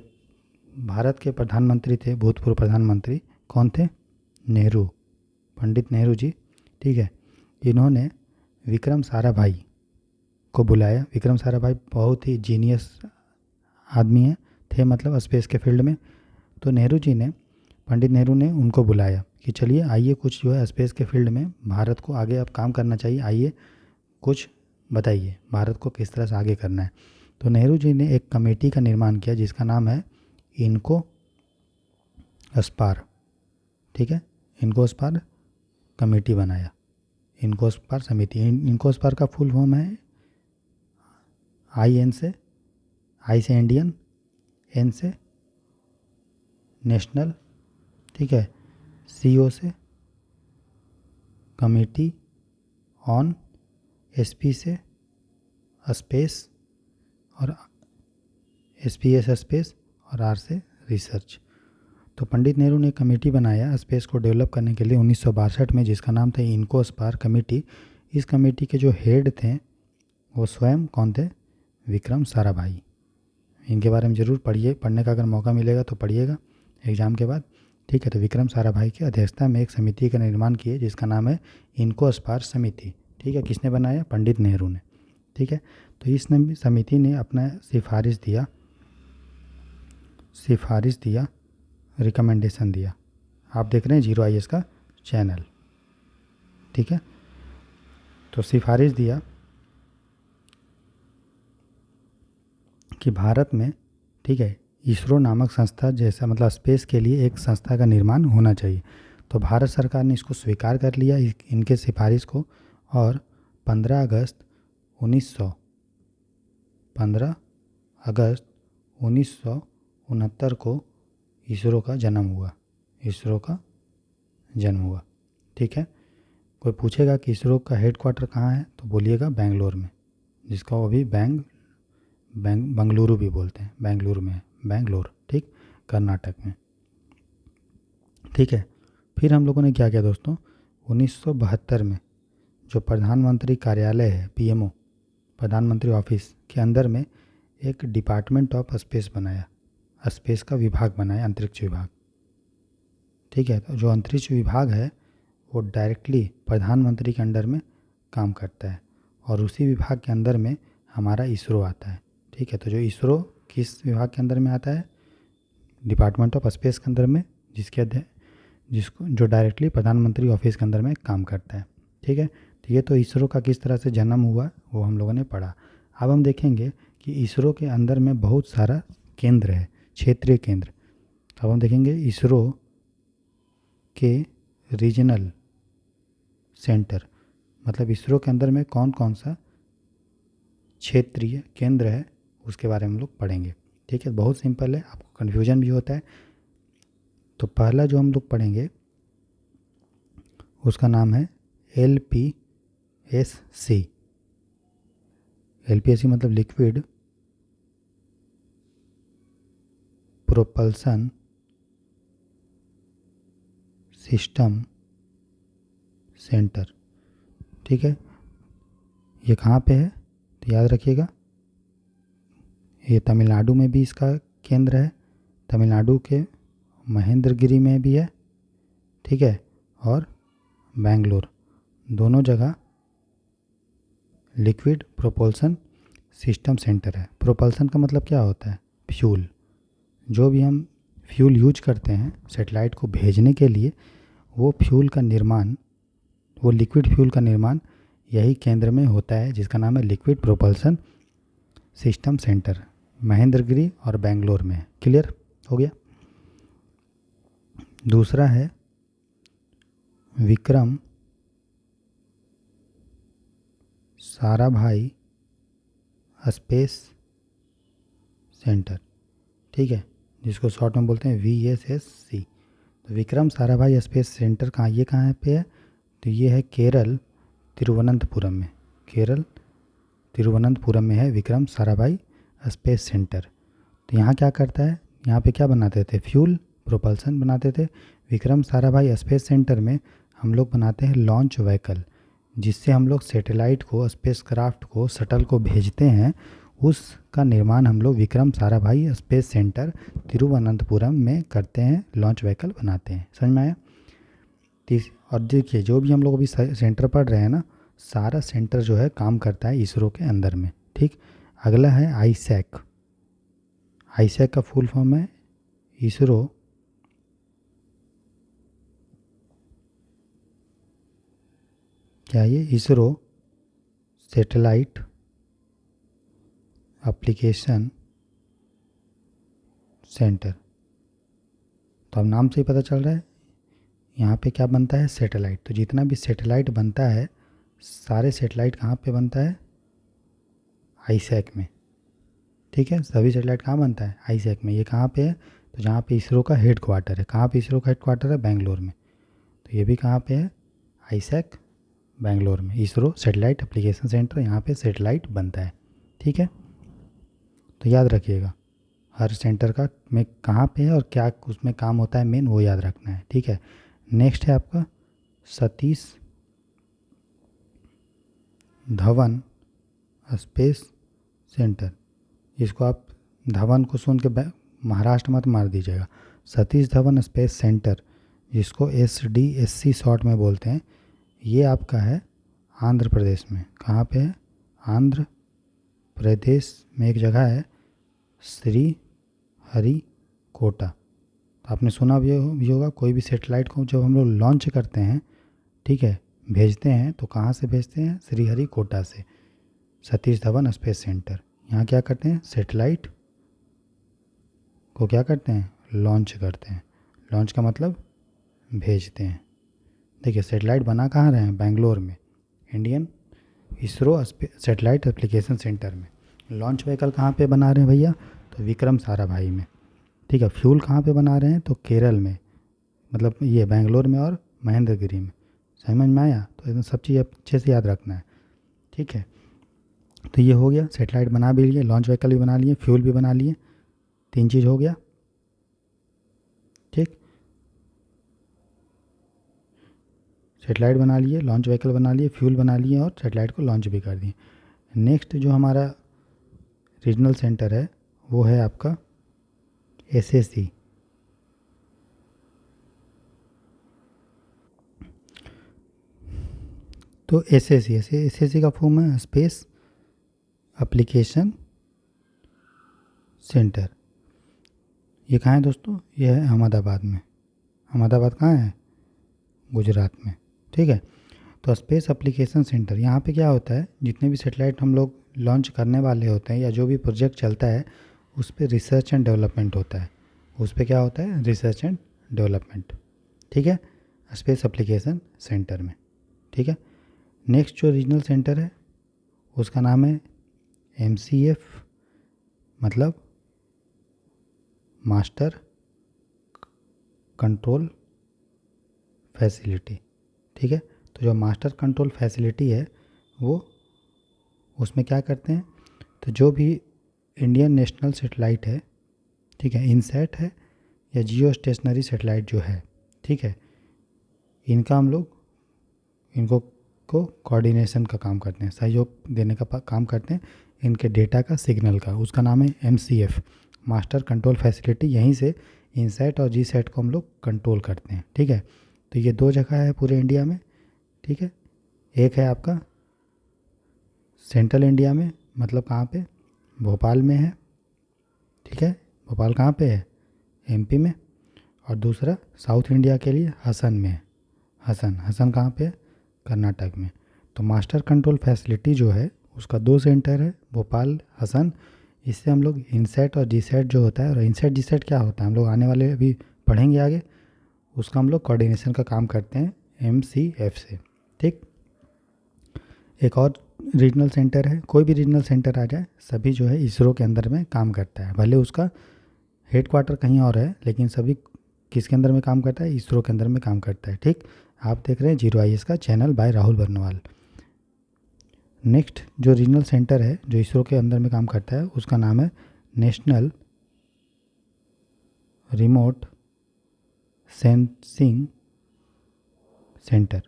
भारत के प्रधानमंत्री थे, भूतपूर्व प्रधानमंत्री कौन थे? नेहरू, पंडित नेहरू जी। ठीक है, इन्होंने विक्रम साराभाई को बुलाया। विक्रम साराभाई बहुत ही जीनियस आदमी है, थे मतलब स्पेस के फील्ड में। तो नेहरू जी ने, पंडित नेहरू ने उनको बुलाया कि चलिए आइए कुछ जो है स्पेस के फील्ड में भारत को आगे अब काम करना चाहिए, आइए कुछ बताइए भारत को किस तरह से आगे करना है। तो नेहरू जी ने एक कमेटी का निर्माण किया जिसका नाम है इनको स्पार। ठीक है, इनको स्पार कमेटी बनाया, इनको स्पार समिति। इनको स्पार का फुल फॉर्म है आई से इंडियन, एन से नेशनल, ठीक है, सीओ से कमेटी ऑन, एसपी से स्पेस और एसपीएस स्पेस और आर से रिसर्च। तो पंडित नेहरू ने कमेटी बनाया स्पेस को डेवलप करने के लिए 1962 में, जिसका नाम था इनको स्पार कमेटी। इस कमेटी के जो हेड थे वो स्वयं कौन थे? विक्रम साराभाई। इनके बारे में ज़रूर पढ़िए, पढ़ने का अगर मौका मिलेगा तो पढ़िएगा एग्ज़ाम के बाद। ठीक है, तो विक्रम साराभाई की अध्यक्षता में एक समिति का निर्माण किए जिसका नाम है इनको स्पार समिति। ठीक है, किसने बनाया? पंडित नेहरू ने। ठीक है, तो इस समिति ने अपना सिफारिश दिया, रिकमेंडेशन दिया। आप देख रहे हैं जीरो आई एस का चैनल। ठीक है, तो सिफारिश दिया कि भारत में, ठीक है, इसरो नामक संस्था जैसा मतलब स्पेस के लिए एक संस्था का निर्माण होना चाहिए। तो भारत सरकार ने इसको स्वीकार कर लिया, इनके सिफारिश को। और 15 अगस्त 1969 को इसरो का जन्म हुआ। ठीक है, कोई पूछेगा कि इसरो का हेडक्वार्टर कहाँ है तो बोलिएगा बेंगलोर में, जिसका वो अभी बेंगलुरु भी बोलते हैं, बेंगलुरु में है, बेंगलोर, ठीक, कर्नाटक में। ठीक है, फिर हम लोगों ने क्या किया दोस्तों, 1972 में जो प्रधानमंत्री कार्यालय है, पीएमओ, प्रधानमंत्री ऑफिस के अंदर में एक डिपार्टमेंट ऑफ स्पेस बनाया, स्पेस का विभाग बनाया, अंतरिक्ष विभाग। ठीक है, तो जो अंतरिक्ष विभाग है वो डायरेक्टली प्रधानमंत्री के अंडर में काम करता है और उसी विभाग के अंदर में हमारा इसरो आता है। ठीक है, तो जो इसरो किस विभाग के अंदर में आता है? डिपार्टमेंट ऑफ स्पेस के अंदर में, जिसको जो डायरेक्टली प्रधानमंत्री ऑफिस के अंदर में काम करता है। ठीक है, तो ये तो इसरो का किस तरह से जन्म हुआ वो हम लोगों ने पढ़ा। अब हम देखेंगे कि इसरो के अंदर में बहुत सारा केंद्र है, क्षेत्रीय केंद्र। अब हम देखेंगे इसरो के रीजनल सेंटर, मतलब इसरो के अंदर में कौन कौन सा क्षेत्रीय केंद्र है उसके बारे में हम लोग पढ़ेंगे। ठीक है, बहुत सिंपल है, आपको कन्फ्यूजन भी होता है। तो पहला जो हम लोग पढ़ेंगे उसका नाम है LPSC। LPSC मतलब लिक्विड प्रोपल्सन सिस्टम सेंटर। ठीक है, ये कहाँ पे है तो याद रखिएगा, ये तमिलनाडु में भी इसका केंद्र है, तमिलनाडु के महेंद्रगिरी में भी है। ठीक है, और बेंगलोर, दोनों जगह लिक्विड प्रोपल्सन सिस्टम सेंटर है। प्रोपल्सन का मतलब क्या होता है? फ्यूल। जो भी हम फ्यूल यूज करते हैं सैटेलाइट को भेजने के लिए, वो फ्यूल का निर्माण, वो लिक्विड फ्यूल का निर्माण यही केंद्र में होता है, जिसका नाम है liquid propulsion system centre, Mahendragiri और बेंगलोर में है। क्लियर हो गया। दूसरा है विक्रम साराभाई स्पेस सेंटर। ठीक है, जिसको शॉर्ट में बोलते हैं VSSC। तो विक्रम साराभाई स्पेस सेंटर कहाँ, ये कहाँ पे है तो ये है केरल तिरुवनंतपुरम में। केरल तिरुवनंतपुरम में है विक्रम साराभाई स्पेस सेंटर। तो यहाँ क्या करता है, यहाँ पे क्या बनाते थे? फ्यूल प्रोपल्सन बनाते थे। विक्रम साराभाई स्पेस सेंटर में हम लोग बनाते हैं लॉन्च व्हीकल, जिससे हम लोग सैटेलाइट को, स्पेस क्राफ्ट को, शटल को भेजते हैं। उसका निर्माण हम लोग विक्रम साराभाई स्पेस सेंटर तिरुवनंतपुरम में करते हैं, लॉन्च व्हीकल बनाते हैं। समझ में आया? और देखिए, जो भी हम लोग अभी सेंटर पढ़ रहे हैं ना, सारा सेंटर जो है काम करता है इसरो के अंदर में। ठीक, अगला है आईसैक। आईसैक का फुल फॉर्म है इसरो क्या, ये इसरो सैटेलाइट एप्लीकेशन सेंटर। तो अब नाम से ही पता चल रहा है यहाँ पे क्या बनता है? सैटेलाइट। तो जितना भी सैटेलाइट बनता है, सारे सैटेलाइट कहाँ पे बनता है? आईसैक में। ठीक है, सभी सैटेलाइट कहाँ बनता है? आईसैक में। ये कहाँ पे है? तो जहाँ पे इसरो का हेड क्वार्टर है। कहाँ पे इसरो का हेड क्वार्टर है? बेंगलोर में। तो ये भी कहाँ पे है? आईसैक बेंगलोर में। इसरो सैटेलाइट एप्लीकेशन सेंटर, यहाँ पे सैटेलाइट बनता है। ठीक है, तो याद रखिएगा हर सेंटर का में कहाँ पे है और क्या उसमें काम होता है मेन, वो याद रखना है। ठीक है, नेक्स्ट है आपका सतीश धवन स्पेस सेंटर। इसको आप धवन को सुन के महाराष्ट्र मत मार दीजिएगा। सतीश धवन स्पेस सेंटर, जिसको SDSC शॉर्ट में बोलते हैं, ये आपका है आंध्र प्रदेश में। कहाँ पे है? आंध्र प्रदेश में एक जगह है श्री हरिकोटा। तो आपने सुना भी होगा, कोई भी सैटेलाइट को जब हम लोग लॉन्च करते हैं, ठीक है, भेजते हैं, तो कहाँ से भेजते हैं? श्रीहरिकोटा से। सतीश धवन स्पेस सेंटर, यहाँ क्या करते हैं? सैटेलाइट को क्या करते हैं? लॉन्च करते हैं। लॉन्च का मतलब भेजते हैं। देखिए, सैटेलाइट बना कहाँ रहे हैं? बेंगलोर में, Indian ISRO satellite application centre में। लॉन्च व्हीकल कहाँ पे बना रहे हैं भैया? तो विक्रम साराभाई में। ठीक है, फ्यूल कहाँ पे बना रहे हैं? तो केरल में, मतलब ये बेंगलोर में और महेंद्रगिरी में। समझ में आया? तो इसमें सब चीज़ अच्छे से याद रखना है। ठीक है, तो ये हो गया, सैटेलाइट बना भी लिए, लॉन्च व्हीकल भी बना लिए, फ्यूल भी बना लिए, 3 चीज़ हो गया। ठीक, सैटेलाइट बना लिए, लॉन्च व्हीकल बना लिए, फ्यूल बना लिए और सैटेलाइट को लॉन्च भी कर दिए। नेक्स्ट जो हमारा रीजनल सेंटर है वो है आपका SSC। तो SSC का फॉर्म है स्पेस एप्लीकेशन सेंटर। ये कहाँ है दोस्तों? ये है अहमदाबाद में। अहमदाबाद कहाँ है? गुजरात में। ठीक है, तो स्पेस एप्लीकेशन सेंटर, यहाँ पे क्या होता है? जितने भी सैटेलाइट हम लोग लॉन्च करने वाले होते हैं या जो भी प्रोजेक्ट चलता है, उस पर रिसर्च एंड डेवलपमेंट होता है। उस पर क्या होता है? Research and development. ठीक है, स्पेस एप्लीकेशन सेंटर में। ठीक है, नेक्स्ट जो रीजनल सेंटर है उसका नाम है MCF, मतलब मास्टर कंट्रोल फैसिलिटी। ठीक है, तो जो मास्टर कंट्रोल फैसिलिटी है वो, उसमें क्या करते हैं? तो जो भी इंडियन नेशनल सैटेलाइट है, ठीक है। इनसैट है या जियो स्टेशनरी सेटेलाइट जो है, ठीक है, इनका हम लोग इनको को कोऑर्डिनेशन का काम करते हैं, सहयोग देने का काम करते हैं इनके डेटा का, सिग्नल का। उसका नाम है MCF, मास्टर कंट्रोल फैसिलिटी। यहीं से इनसैट और जीसैट को हम लोग कंट्रोल करते हैं, ठीक है। तो ये 2 जगह है पूरे इंडिया में, ठीक है। एक है आपका सेंट्रल इंडिया में, मतलब कहाँ पे, भोपाल में है, ठीक है। भोपाल कहाँ पे है, MP में। और दूसरा साउथ इंडिया के लिए हसन में है। हसन कहाँ पे है, कर्नाटक में। तो मास्टर कंट्रोल फैसिलिटी जो है उसका 2 सेंटर है, भोपाल, हसन। इससे हम लोग इनसैट और जीसैट जो होता है, और इनसैट जीसैट क्या होता है हम लोग आने वाले अभी पढ़ेंगे आगे, उसका हम लोग कोऑर्डिनेशन का काम करते हैं MCF से, ठीक। एक और रीजनल सेंटर है, कोई भी रीजनल सेंटर आ जाए, सभी जो है इसरो के अंदर में काम करता है। भले उसका हेडक्वार्टर कहीं और है, लेकिन सभी किसके अंदर में काम करता है, इसरो के अंदर में काम करता है, ठीक। आप देख रहे हैं 0IS का channel by Rahul Barnwal. Next जो रीजनल सेंटर है जो इसरो के अंदर में काम करता है, उसका नाम है नेशनल रिमोट सेंसिंग सेंटर,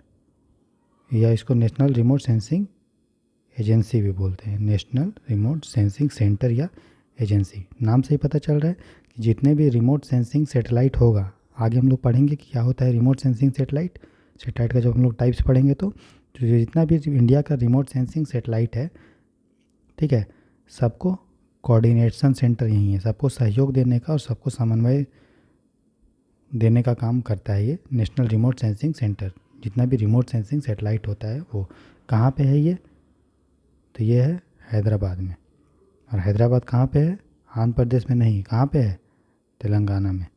या इसको नेशनल रिमोट सेंसिंग एजेंसी भी बोलते हैं। नेशनल रिमोट सेंसिंग सेंटर या एजेंसी, नाम से ही पता चल रहा है कि जितने भी रिमोट सेंसिंग सेटेलाइट होगा, आगे हम लोग पढ़ेंगे कि क्या होता है रिमोट सेंसिंग सेटेलाइट। सेटेलाइट का जब हम लोग टाइप्स पढ़ेंगे तो जितना भी इंडिया का रिमोट सेंसिंग सेटेलाइट है, ठीक है, सबको कोऑर्डिनेशन सेंटर यही है, सबको सहयोग देने का और सबको समन्वय देने का काम करता है ये नेशनल रिमोट सेंसिंग सेंटर। जितना भी रिमोट सेंसिंग सेटेलाइट होता है वो कहाँ पे है ये, तो ये है हैदराबाद में। और हैदराबाद कहाँ पे है, आंध्र प्रदेश में नहीं, कहाँ पे है, तेलंगाना में।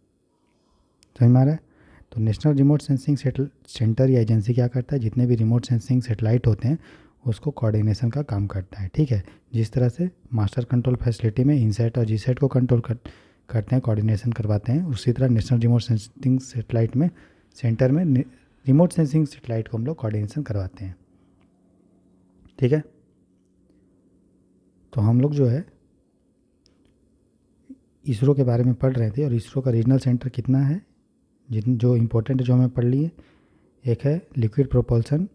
समझ में आ रहा है। तो नेशनल रिमोट सेंसिंग सेंटर या एजेंसी क्या करता है, जितने भी रिमोट सेंसिंग सेटेलाइट होते हैं उसको कोऑर्डिनेशन का काम करता है, ठीक है। जिस तरह से मास्टर कंट्रोल फैसिलिटी में इनसैट और जीसैट को कंट्रोल करते हैं, कोऑर्डिनेशन करवाते हैं, उसी तरह नेशनल रिमोट सेंसिंग सेटेलाइट में सेंटर में रिमोट सेंसिंग सेटेलाइट को हम लोग कोऑर्डिनेशन करवाते हैं, ठीक है। तो हम लोग जो है इसरो के बारे में पढ़ रहे थे, और इसरो का रीजनल सेंटर कितना है, जिन जो इम्पोर्टेंट है जो हमें पढ़ लिए, एक है लिक्विड प्रोपल्सन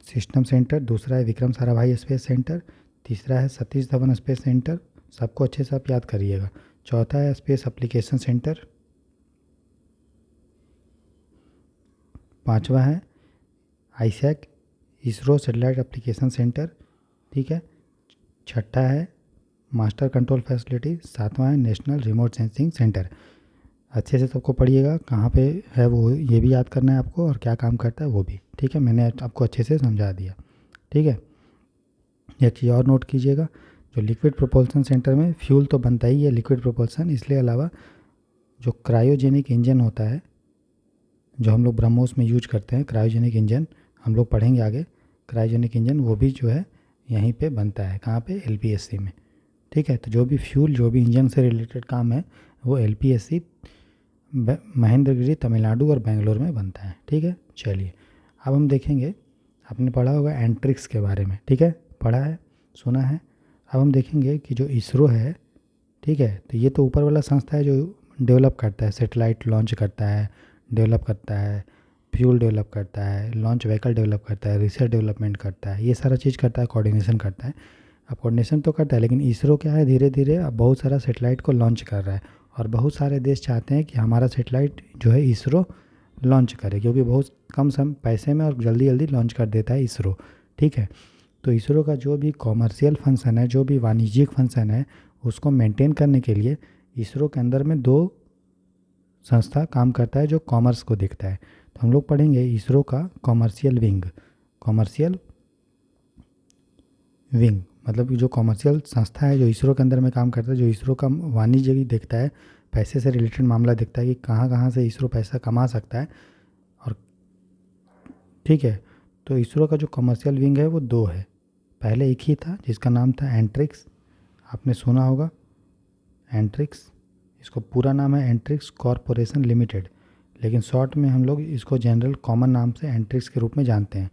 सिस्टम सेंटर, दूसरा है विक्रम साराभाई स्पेस सेंटर, तीसरा है सतीश धवन स्पेस सेंटर, सबको अच्छे से आप याद करिएगा। चौथा है स्पेस एप्लीकेशन सेंटर, पांचवा है आईसैक इसरो सैटेलाइट एप्लीकेशन सेंटर, ठीक है। छठा है मास्टर कंट्रोल फैसिलिटी, सातवां है नेशनल रिमोट सेंसिंग सेंटर। अच्छे से सबको पढ़िएगा, कहाँ पे है वो ये भी याद करना है आपको, और क्या काम करता है वो भी, ठीक है। मैंने आपको अच्छे से समझा दिया, ठीक है। एक चीज़ और नोट कीजिएगा, जो लिक्विड प्रोपल्सन सेंटर में फ्यूल तो बनता ही है लिक्विड प्रोपल्सन, इसलिए अलावा जो क्रायोजेनिक इंजन होता है जो हम लोग ब्रह्मोस में यूज करते हैं, क्रायोजेनिक इंजन हम लोग पढ़ेंगे आगे, क्रायोजेनिक इंजन वो भी जो है यहीं पे बनता है, कहाँ पे, LPSC में, ठीक है। तो जो भी फ्यूल जो भी इंजन से रिलेटेड काम है वो LPSC महेंद्रगिरी तमिलनाडु और बेंगलोर में बनता है, ठीक है। चलिए अब हम देखेंगे, आपने पढ़ा होगा एंट्रिक्स के बारे में, ठीक है, पढ़ा है, सुना है। अब हम देखेंगे कि जो इसरो है, ठीक है, तो ये तो ऊपर वाला संस्था है जो डेवलप करता है, सेटेलाइट लॉन्च करता है, डेवलप करता है, फ्यूल डेवलप करता है, लॉन्च व्हीकल डेवलप करता है, रिसर्च डेवलपमेंट करता है, ये सारा चीज़ करता है, कोऑर्डिनेशन करता है। अब कोऑर्डिनेशन तो करता है, लेकिन इसरो क्या है, धीरे धीरे अब बहुत सारा सेटेलाइट को लॉन्च कर रहा है, और बहुत सारे देश चाहते हैं कि हमारा सेटेलाइट जो है इसरो लॉन्च करे, क्योंकि बहुत कम पैसे में और जल्दी जल्दी लॉन्च कर देता है इसरो, ठीक है। तो इसरो का जो भी कॉमर्शियल फंक्शन है, जो भी वाणिज्यिक फंक्शन है, उसको मेंटेन करने के लिए इसरो के अंदर में 2 संस्था काम करता है जो कॉमर्स को देखता है। तो हम लोग पढ़ेंगे इसरो का कॉमर्शियल विंग। कॉमर्शियल विंग मतलब कि जो कॉमर्शियल संस्था है जो इसरो के अंदर में काम करता है, जो इसरो का वाणिज्य भी देखता है, पैसे से रिलेटेड मामला देखता है कि कहाँ कहाँ से इसरो पैसा कमा सकता है, और ठीक है। तो इसरो का जो कॉमर्शियल विंग है वो 2 है, पहले एक ही था जिसका नाम था एंट्रिक्स, आपने सुना होगा एंट्रिक्स, इसको पूरा नाम है एंट्रिक्स कॉरपोरेशन लिमिटेड, लेकिन शॉर्ट में हम लोग इसको जनरल कॉमन नाम से एंट्रिक्स के रूप में जानते हैं।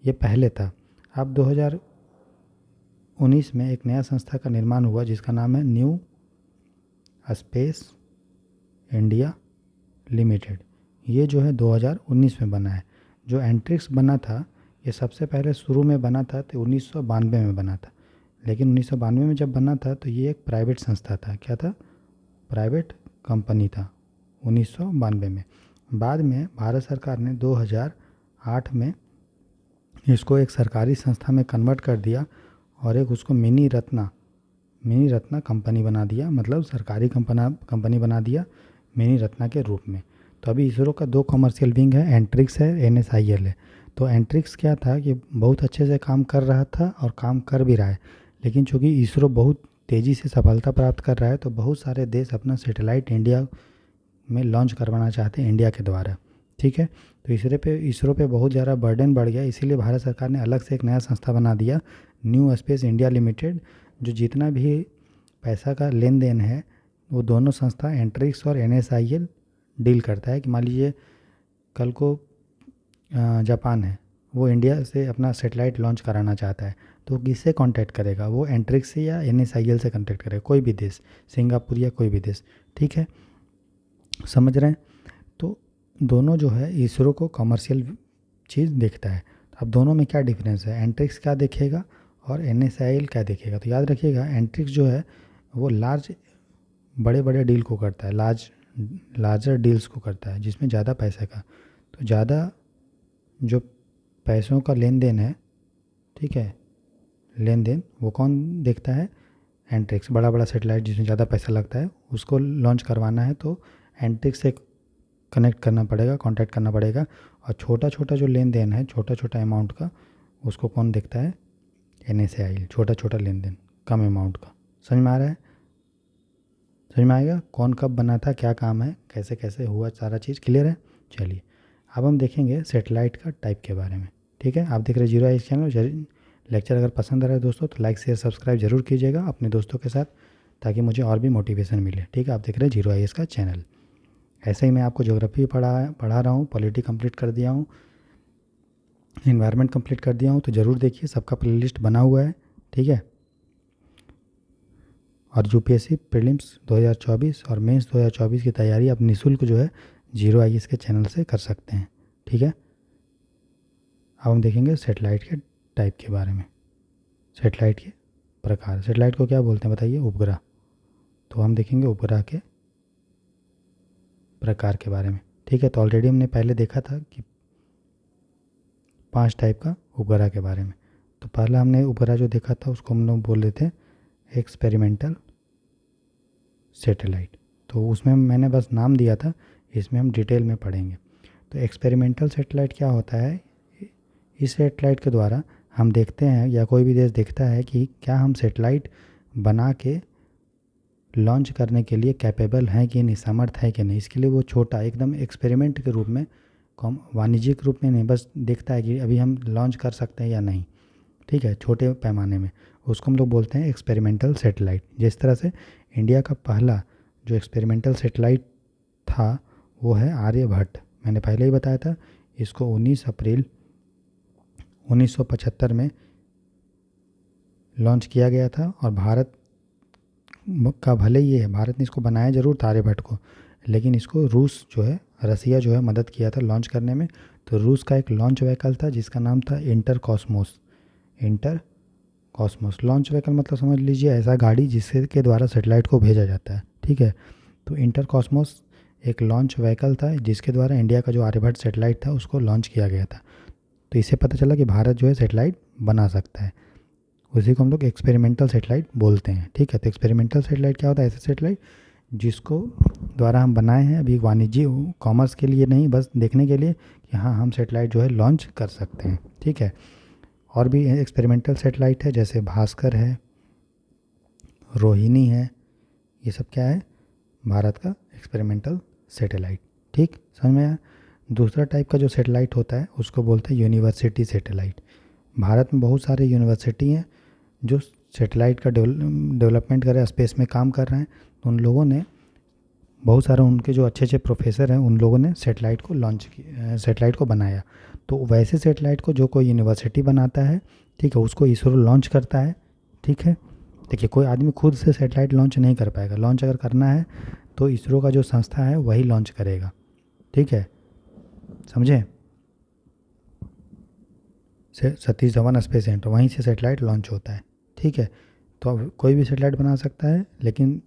ये पहले था। अब 2019 में एक नया संस्था का निर्माण हुआ जिसका नाम है न्यू स्पेस इंडिया लिमिटेड, ये जो है 2019 में बना है। जो एंट्रिक्स बना था ये सबसे पहले शुरू में बना था तो 1992 में बना था, लेकिन 1992 में जब बना था तो ये एक प्राइवेट संस्था था। क्या था? प्राइवेट कंपनी था 1992 में। बाद में भारत सरकार ने 2008 में इसको एक सरकारी संस्था में कन्वर्ट कर दिया और एक उसको मिनी रत्ना कंपनी बना दिया, मतलब सरकारी कंपनी बना दिया मिनी रत्ना के रूप में। तो अभी इसरो का 2 कमर्शियल विंग है, एंट्रिक्स है, NSIL है। तो एंट्रिक्स क्या था कि बहुत अच्छे से काम कर रहा था और काम कर भी रहा है, लेकिन चूँकि इसरो बहुत तेज़ी से सफलता प्राप्त कर रहा है तो बहुत सारे देश अपना सैटेलाइट इंडिया में लॉन्च करवाना चाहते हैं इंडिया के द्वारा। ठीक है, तो इसरो पे बहुत ज़्यादा बर्डन बढ़ गया, इसीलिए भारत सरकार ने अलग से एक नया संस्था बना दिया, न्यू स्पेस इंडिया लिमिटेड। जो जितना भी पैसा का लेन देन है वो दोनों संस्था एंट्रिक्स और NSIL डील करता है। कि मान लीजिए कल को जापान है, वो इंडिया से अपना सैटेलाइट लॉन्च कराना चाहता है तो वो किससे कांटेक्ट करेगा? वो एंट्रिक्स से या NSIL से कांटेक्ट करेगा, कोई भी देश, सिंगापुर या कोई भी देश। ठीक है, समझ रहे हैं? तो दोनों जो है इसरो को कमर्शियल चीज़ देखता है। अब दोनों में क्या डिफरेंस है? एंट्रिक्स क्या देखेगा और NSIL क्या देखेगा? तो याद रखिएगा, एंट्रिक्स जो है वो बड़े बड़े डील को करता है, लार्जर डील्स को करता है जिसमें ज़्यादा पैसे का, तो ज़्यादा जो पैसों का लेन देन है, ठीक है, लेन देन वो कौन देखता है? एंट्रिक्स। बड़ा बड़ा सेटेलाइट जिसमें ज़्यादा पैसा लगता है उसको लॉन्च करवाना है तो एंट्रिक्स से कनेक्ट करना पड़ेगा, कांटेक्ट करना पड़ेगा। और छोटा छोटा जो लेन देन है, छोटा छोटा अमाउंट का, उसको कौन देखता है? NSIL। छोटा छोटा लेन देन, कम अमाउंट का। समझ में आ रहा है? समझ में आएगा कौन कब बना था, क्या काम है, कैसे कैसे हुआ, सारा चीज़ क्लियर है। चलिए अब हम देखेंगे सेटेलाइट का टाइप के बारे में। ठीक है, आप देख रहे जीरो आई चैनल। लेक्चर अगर पसंद आ रहा है दोस्तों तो लाइक शेयर सब्सक्राइब जरूर कीजिएगा अपने दोस्तों के साथ, ताकि मुझे और भी मोटिवेशन मिले। ठीक है, आप देख रहे हैं जीरो आई का चैनल। ऐसे ही मैं आपको ज्योग्राफी पढ़ा रहा हूँ, पॉलिटी कंप्लीट कर दिया हूँ, इन्वायरमेंट कंप्लीट कर दिया हूँ, तो ज़रूर देखिए, सबका प्लेलिस्ट बना हुआ है। ठीक है, और UPSC प्रीलिम्स 2024 और मेंस 2024 की तैयारी आप निःशुल्क जो है जीरो आई के चैनल से कर सकते हैं। ठीक है, अब हम देखेंगे सेटेलाइट के टाइप के बारे में, सेटेलाइट के प्रकार। सेटेलाइट को क्या बोलते हैं बताइए? उपग्रह। तो हम देखेंगे उपग्रह के प्रकार के बारे में। ठीक है, तो ऑलरेडी हमने पहले देखा था कि 5 टाइप का उपग्रह के बारे में। तो पहला हमने उपग्रह जो देखा था उसको हम लोग बोल रहे थे एक्सपेरिमेंटल सैटेलाइट। तो उसमें मैंने बस नाम दिया था, इसमें हम डिटेल में पढ़ेंगे। तो एक्सपेरिमेंटल सैटेलाइट क्या होता है? इस सैटेलाइट के द्वारा हम देखते हैं या कोई भी देश देखता है कि क्या हम सैटेलाइट बना के लॉन्च करने के लिए कैपेबल हैं कि नहीं, समर्थ है कि नहीं। इसके लिए वो छोटा एकदम एक्सपेरिमेंट के रूप में, वाणिज्यिक रूप में नहीं, बस देखता है कि अभी हम लॉन्च कर सकते हैं या नहीं। ठीक है, छोटे पैमाने में, उसको हम लोग बोलते हैं एक्सपेरिमेंटल सैटेलाइट। जिस तरह से इंडिया का पहला जो एक्सपेरिमेंटल सैटेलाइट था वो है आर्यभट्ट। मैंने पहले ही बताया था, इसको 19 अप्रैल 1975 में लॉन्च किया गया था। और भारत का भले ही है, भारत ने इसको बनाया ज़रूर था आर्यभट्ट को, लेकिन इसको रूस जो है, रसिया जो है मदद किया था लॉन्च करने में। तो रूस का एक लॉन्च व्हीकल था जिसका नाम था इंटर कॉस्मोस लॉन्च व्हीकल, मतलब समझ लीजिए ऐसा गाड़ी जिसके के द्वारा सेटेलाइट को भेजा जाता है। ठीक है, तो इंटर कॉस्मोस एक लॉन्च व्हीकल था जिसके द्वारा इंडिया का जो आर्यभट्ट सेटेलाइट था उसको लॉन्च किया गया था। तो इससे पता चला कि भारत जो है सेटेलाइट बना सकता है, उसी को हम लोग एक्सपेरिमेंटल सेटेलाइट बोलते हैं। ठीक है, तो एक्सपेरिमेंटल सेटेलाइट क्या होता है? ऐसे सेटेलाइट जिसको द्वारा हम बनाए हैं अभी वाणिज्य कॉमर्स के लिए नहीं, बस देखने के लिए कि हाँ हम सेटेलाइट जो है लॉन्च कर सकते हैं। ठीक है, और भी एक्सपेरिमेंटल सेटेलाइट है, जैसे भास्कर है, रोहिणी है, ये सब क्या है? भारत का एक्सपेरिमेंटल सेटेलाइट। ठीक, समझ में आया? दूसरा टाइप का जो सेटेलाइट होता है उसको बोलते हैं यूनिवर्सिटी सेटेलाइट। भारत में बहुत सारे यूनिवर्सिटी हैं जो सेटेलाइट का डेवलपमेंट कर रहे हैं, स्पेस में काम कर रहे हैं। तो उन लोगों ने बहुत सारे, उनके जो अच्छे अच्छे प्रोफेसर हैं उन लोगों ने सेटेलाइट को सेटेलाइट को बनाया। तो वैसे सेटेलाइट को जो कोई यूनिवर्सिटी बनाता है, ठीक है, उसको इसरो लॉन्च करता है। ठीक है, देखिए कोई आदमी खुद से सैटेलाइट लॉन्च नहीं कर पाएगा। लॉन्च अगर करना है तो इसरो का जो संस्था है वही लॉन्च करेगा, ठीक है, समझे। सतीश धवन स्पेस सेंटर, वहीं से सैटेलाइट लॉन्च होता है, ठीक है। तो अब कोई भी सैटेलाइट बना सकता है, लेकिन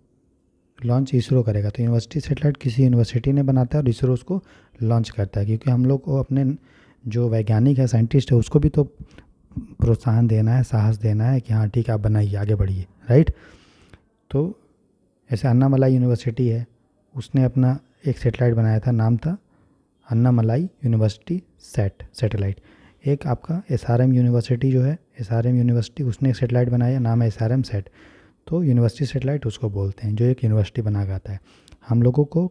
लॉन्च इसरो करेगा। तो यूनिवर्सिटी सैटेलाइट किसी यूनिवर्सिटी ने बनाता है और इसरो उसको लॉन्च करता है, क्योंकि हम लोग को अपने जो वैज्ञानिक है, साइंटिस्ट है, उसको भी तो प्रोत्साहन देना है, साहस देना है कि हाँ ठीक है आप बनाइए, आगे बढ़िए, राइट। तो ऐसे अन्नामलाई यूनिवर्सिटी है, उसने अपना एक सैटेलाइट बनाया था, नाम था अन्नामलाई यूनिवर्सिटी सैटेलाइट। एक आपका एसआरएम यूनिवर्सिटी जो है, एसआरएम यूनिवर्सिटी, उसने एक सैटेलाइट बनाया, नाम है एसआरएम सैट। तो यूनिवर्सिटी सैटेलाइट उसको बोलते हैं, जो एक यूनिवर्सिटी बना के आता है हम लोगों को।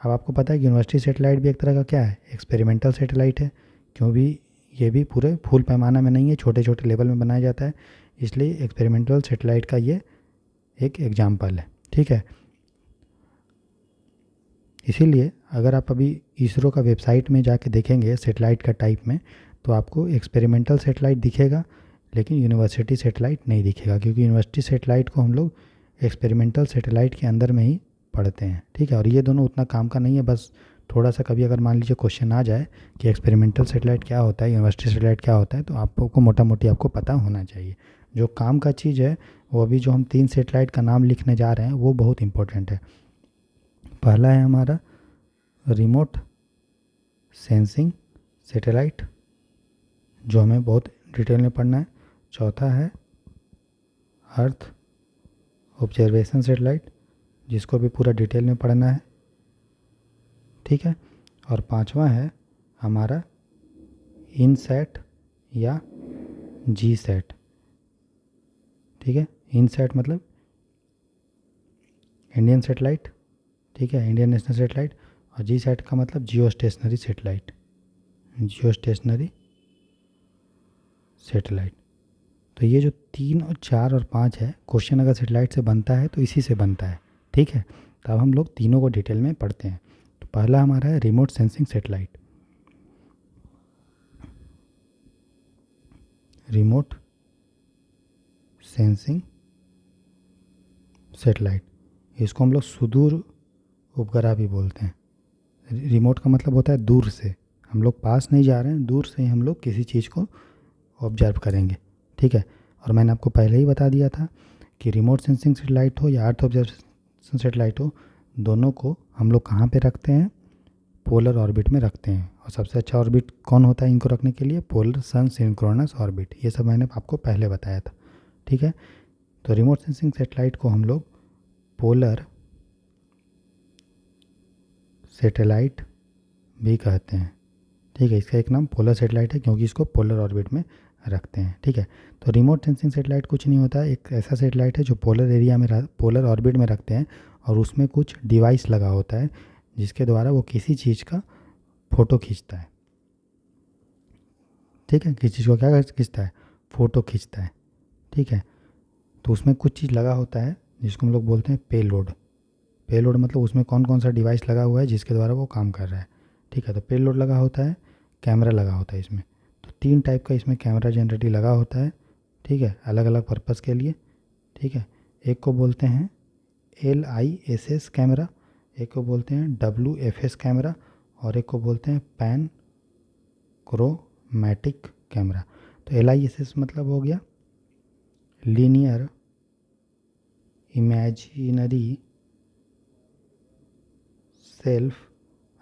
अब आपको पता है कि यूनिवर्सिटी सैटेलाइट भी एक तरह का क्या है, एक्सपेरिमेंटल सैटेलाइट है, क्यों भी ये भी पूरे फुल पैमाना में नहीं है, छोटे छोटे लेवल में बनाया जाता है, इसलिए एक्सपेरिमेंटल सैटेलाइट का ये एक एग्जाम्पल है, ठीक है। इसीलिए अगर आप अभी इसरो का वेबसाइट में जाके देखेंगे सैटेलाइट का टाइप में, तो आपको एक्सपेरिमेंटल सैटेलाइट दिखेगा, लेकिन यूनिवर्सिटी सैटेलाइट नहीं दिखेगा, क्योंकि यूनिवर्सिटी सैटेलाइट को हम लोग एक्सपेरिमेंटल सैटेलाइट के अंदर में ही पढ़ते हैं, ठीक है। और ये दोनों उतना काम का नहीं है, बस थोड़ा सा कभी अगर मान लीजिए क्वेश्चन आ जाए कि एक्सपेरिमेंटल सैटेलाइट क्या होता है, यूनिवर्सिटी सैटेलाइट क्या होता है, तो आपको मोटा मोटी आपको पता होना चाहिए। जो काम का चीज़ है वो अभी जो हम 3 सैटेलाइट का नाम लिखने जा रहे हैं वो बहुत इंपॉर्टेंट है। पहला है हमारा रिमोट सेंसिंग सैटेलाइट, जो हमें बहुत डिटेल में पढ़ना है। चौथा है अर्थ ऑब्जर्वेशन सैटेलाइट, जिसको भी पूरा डिटेल में पढ़ना है, ठीक है। और पांचवा है हमारा इनसैट या जी सैट, ठीक है। इनसैट मतलब इंडियन सैटेलाइट, ठीक है, इंडियन नेशनल सैटेलाइट। और जी सैट का मतलब जियो स्टेशनरी सैटेलाइट, जियो स्टेशनरी सैटेलाइट। तो ये जो 3 और 4 और 5 है, क्वेश्चन अगर सैटेलाइट से बनता है तो इसी से बनता है, ठीक है। तो अब हम लोग तीनों को डिटेल में पढ़ते हैं। तो पहला हमारा है remote sensing satellite. Remote sensing satellite, इसको हम लोग सुदूर उपग्रह भी बोलते हैं। रिमोट का मतलब होता है दूर से, हम लोग पास नहीं जा रहे हैं, दूर से ही हम लोग किसी चीज़ को ऑब्जर्व करेंगे, ठीक है। और मैंने आपको पहले ही बता दिया था कि रिमोट सेंसिंग सैटेलाइट हो या अर्थ ऑब्जर्वेशन सैटेलाइट हो, दोनों को हम लोग कहाँ पे रखते हैं, पोलर ऑर्बिट में रखते हैं। और सबसे अच्छा ऑर्बिट कौन होता है इनको रखने के लिए, पोलर सन सिंक्रोनस ऑर्बिट। ये सब मैंने आपको पहले बताया था, ठीक है। तो रिमोट सेंसिंग सैटेलाइट को हम लोग पोलर सैटेलाइट भी कहते हैं, ठीक है। इसका एक नाम पोलर सैटेलाइट है क्योंकि इसको पोलर ऑर्बिट में रखते हैं, ठीक है। तो रिमोट सेंसिंग सैटेलाइट कुछ नहीं होता है, एक ऐसा सैटेलाइट है जो पोलर एरिया में पोलर ऑर्बिट में रखते हैं, और उसमें कुछ डिवाइस लगा होता है जिसके द्वारा वो किसी चीज़ का फ़ोटो खींचता है, ठीक है। किसी चीज़ को क्या खींचता है, फ़ोटो खींचता है, ठीक है। तो उसमें कुछ चीज़ लगा होता है जिसको हम लोग बोलते हैं पेलोड। पेलोड मतलब उसमें कौन कौन सा डिवाइस लगा हुआ है जिसके द्वारा वो काम कर रहा है, ठीक है। तो पेलोड लगा होता है, कैमरा लगा होता है इसमें। तो 3 टाइप का इसमें कैमरा जनरेटली लगा होता है, ठीक है, अलग अलग पर्पज़ के लिए, ठीक है। एक को बोलते हैं LISS कैमरा, एक को बोलते हैं WFS कैमरा, और एक को बोलते हैं पैन क्रोमैटिक कैमरा। तो LISS मतलब हो गया लीनियर इमेजिनरी सेल्फ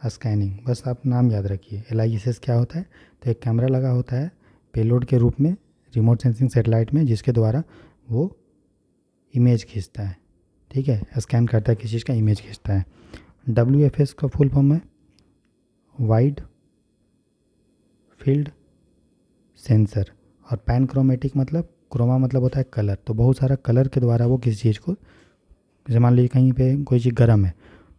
स्कैनिंग, बस आप नाम याद रखिए। LISS क्या होता है, तो एक कैमरा लगा होता है पेलोड के रूप में रिमोट सेंसिंग सैटेलाइट में, जिसके द्वारा वो इमेज खींचता है, ठीक है, स्कैन करता है किसी चीज़ का, इमेज खींचता है। WFS का फुल फॉर्म है वाइड फील्ड सेंसर। और पैन क्रोमेटिक मतलब, क्रोमा मतलब होता है कलर, तो बहुत सारा कलर के द्वारा वो किसी चीज़ को, जैसे मान लीजिए कहीं पे कोई चीज़ गर्म है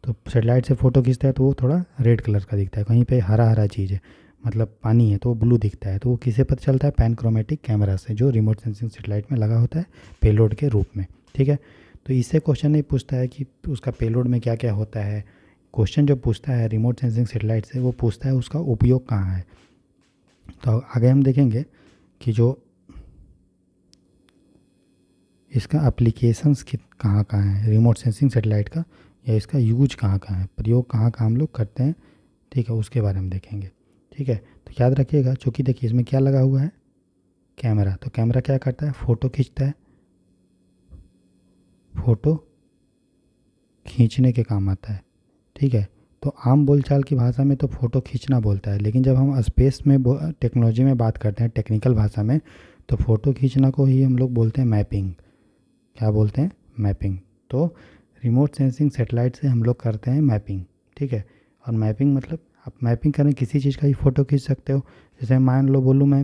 तो सैटेलाइट से फ़ोटो खींचता है तो वो थोड़ा रेड कलर का दिखता है, कहीं पे हरा हरा चीज़ है मतलब पानी है तो वो ब्लू दिखता है। तो वो किसे पता चलता है, पैन क्रोमेटिक कैमरा से, जो रिमोट सेंसिंग सैटेलाइट में लगा होता है पेलोड के रूप में, ठीक है। तो इससे क्वेश्चन नहीं पूछता है कि उसका पेलोड में क्या क्या होता है। क्वेश्चन जो पूछता है रिमोट सेंसिंग सैटेलाइट से, वो पूछता है उसका उपयोग कहाँ है। तो आगे हम देखेंगे कि जो इसका एप्लीकेशंस कहाँ कहाँ है रिमोट सेंसिंग सेटेलाइट का, या इसका यूज कहाँ कहाँ है, प्रयोग कहाँ कहाँ हम लोग करते हैं, ठीक है, उसके बारे में देखेंगे। ठीक है, तो याद रखिएगा, चूँकि देखिए इसमें क्या लगा हुआ है, कैमरा। तो कैमरा क्या करता है, फ़ोटो खींचता है, फ़ोटो खींचने के काम आता है। ठीक है, तो आम बोलचाल की भाषा में तो फ़ोटो खींचना बोलता है, लेकिन जब हम स्पेस में टेक्नोलॉजी में बात करते हैं टेक्निकल भाषा में, तो फ़ोटो खींचना को ही हम लोग बोलते हैं मैपिंग। क्या बोलते हैं, मैपिंग। तो रिमोट सेंसिंग सेटेलाइट से हम लोग करते हैं मैपिंग। ठीक है, और मैपिंग मतलब आप मैपिंग करें किसी चीज़ का ही फ़ोटो खींच सकते हो। जैसे मान लो बोलूँ मैं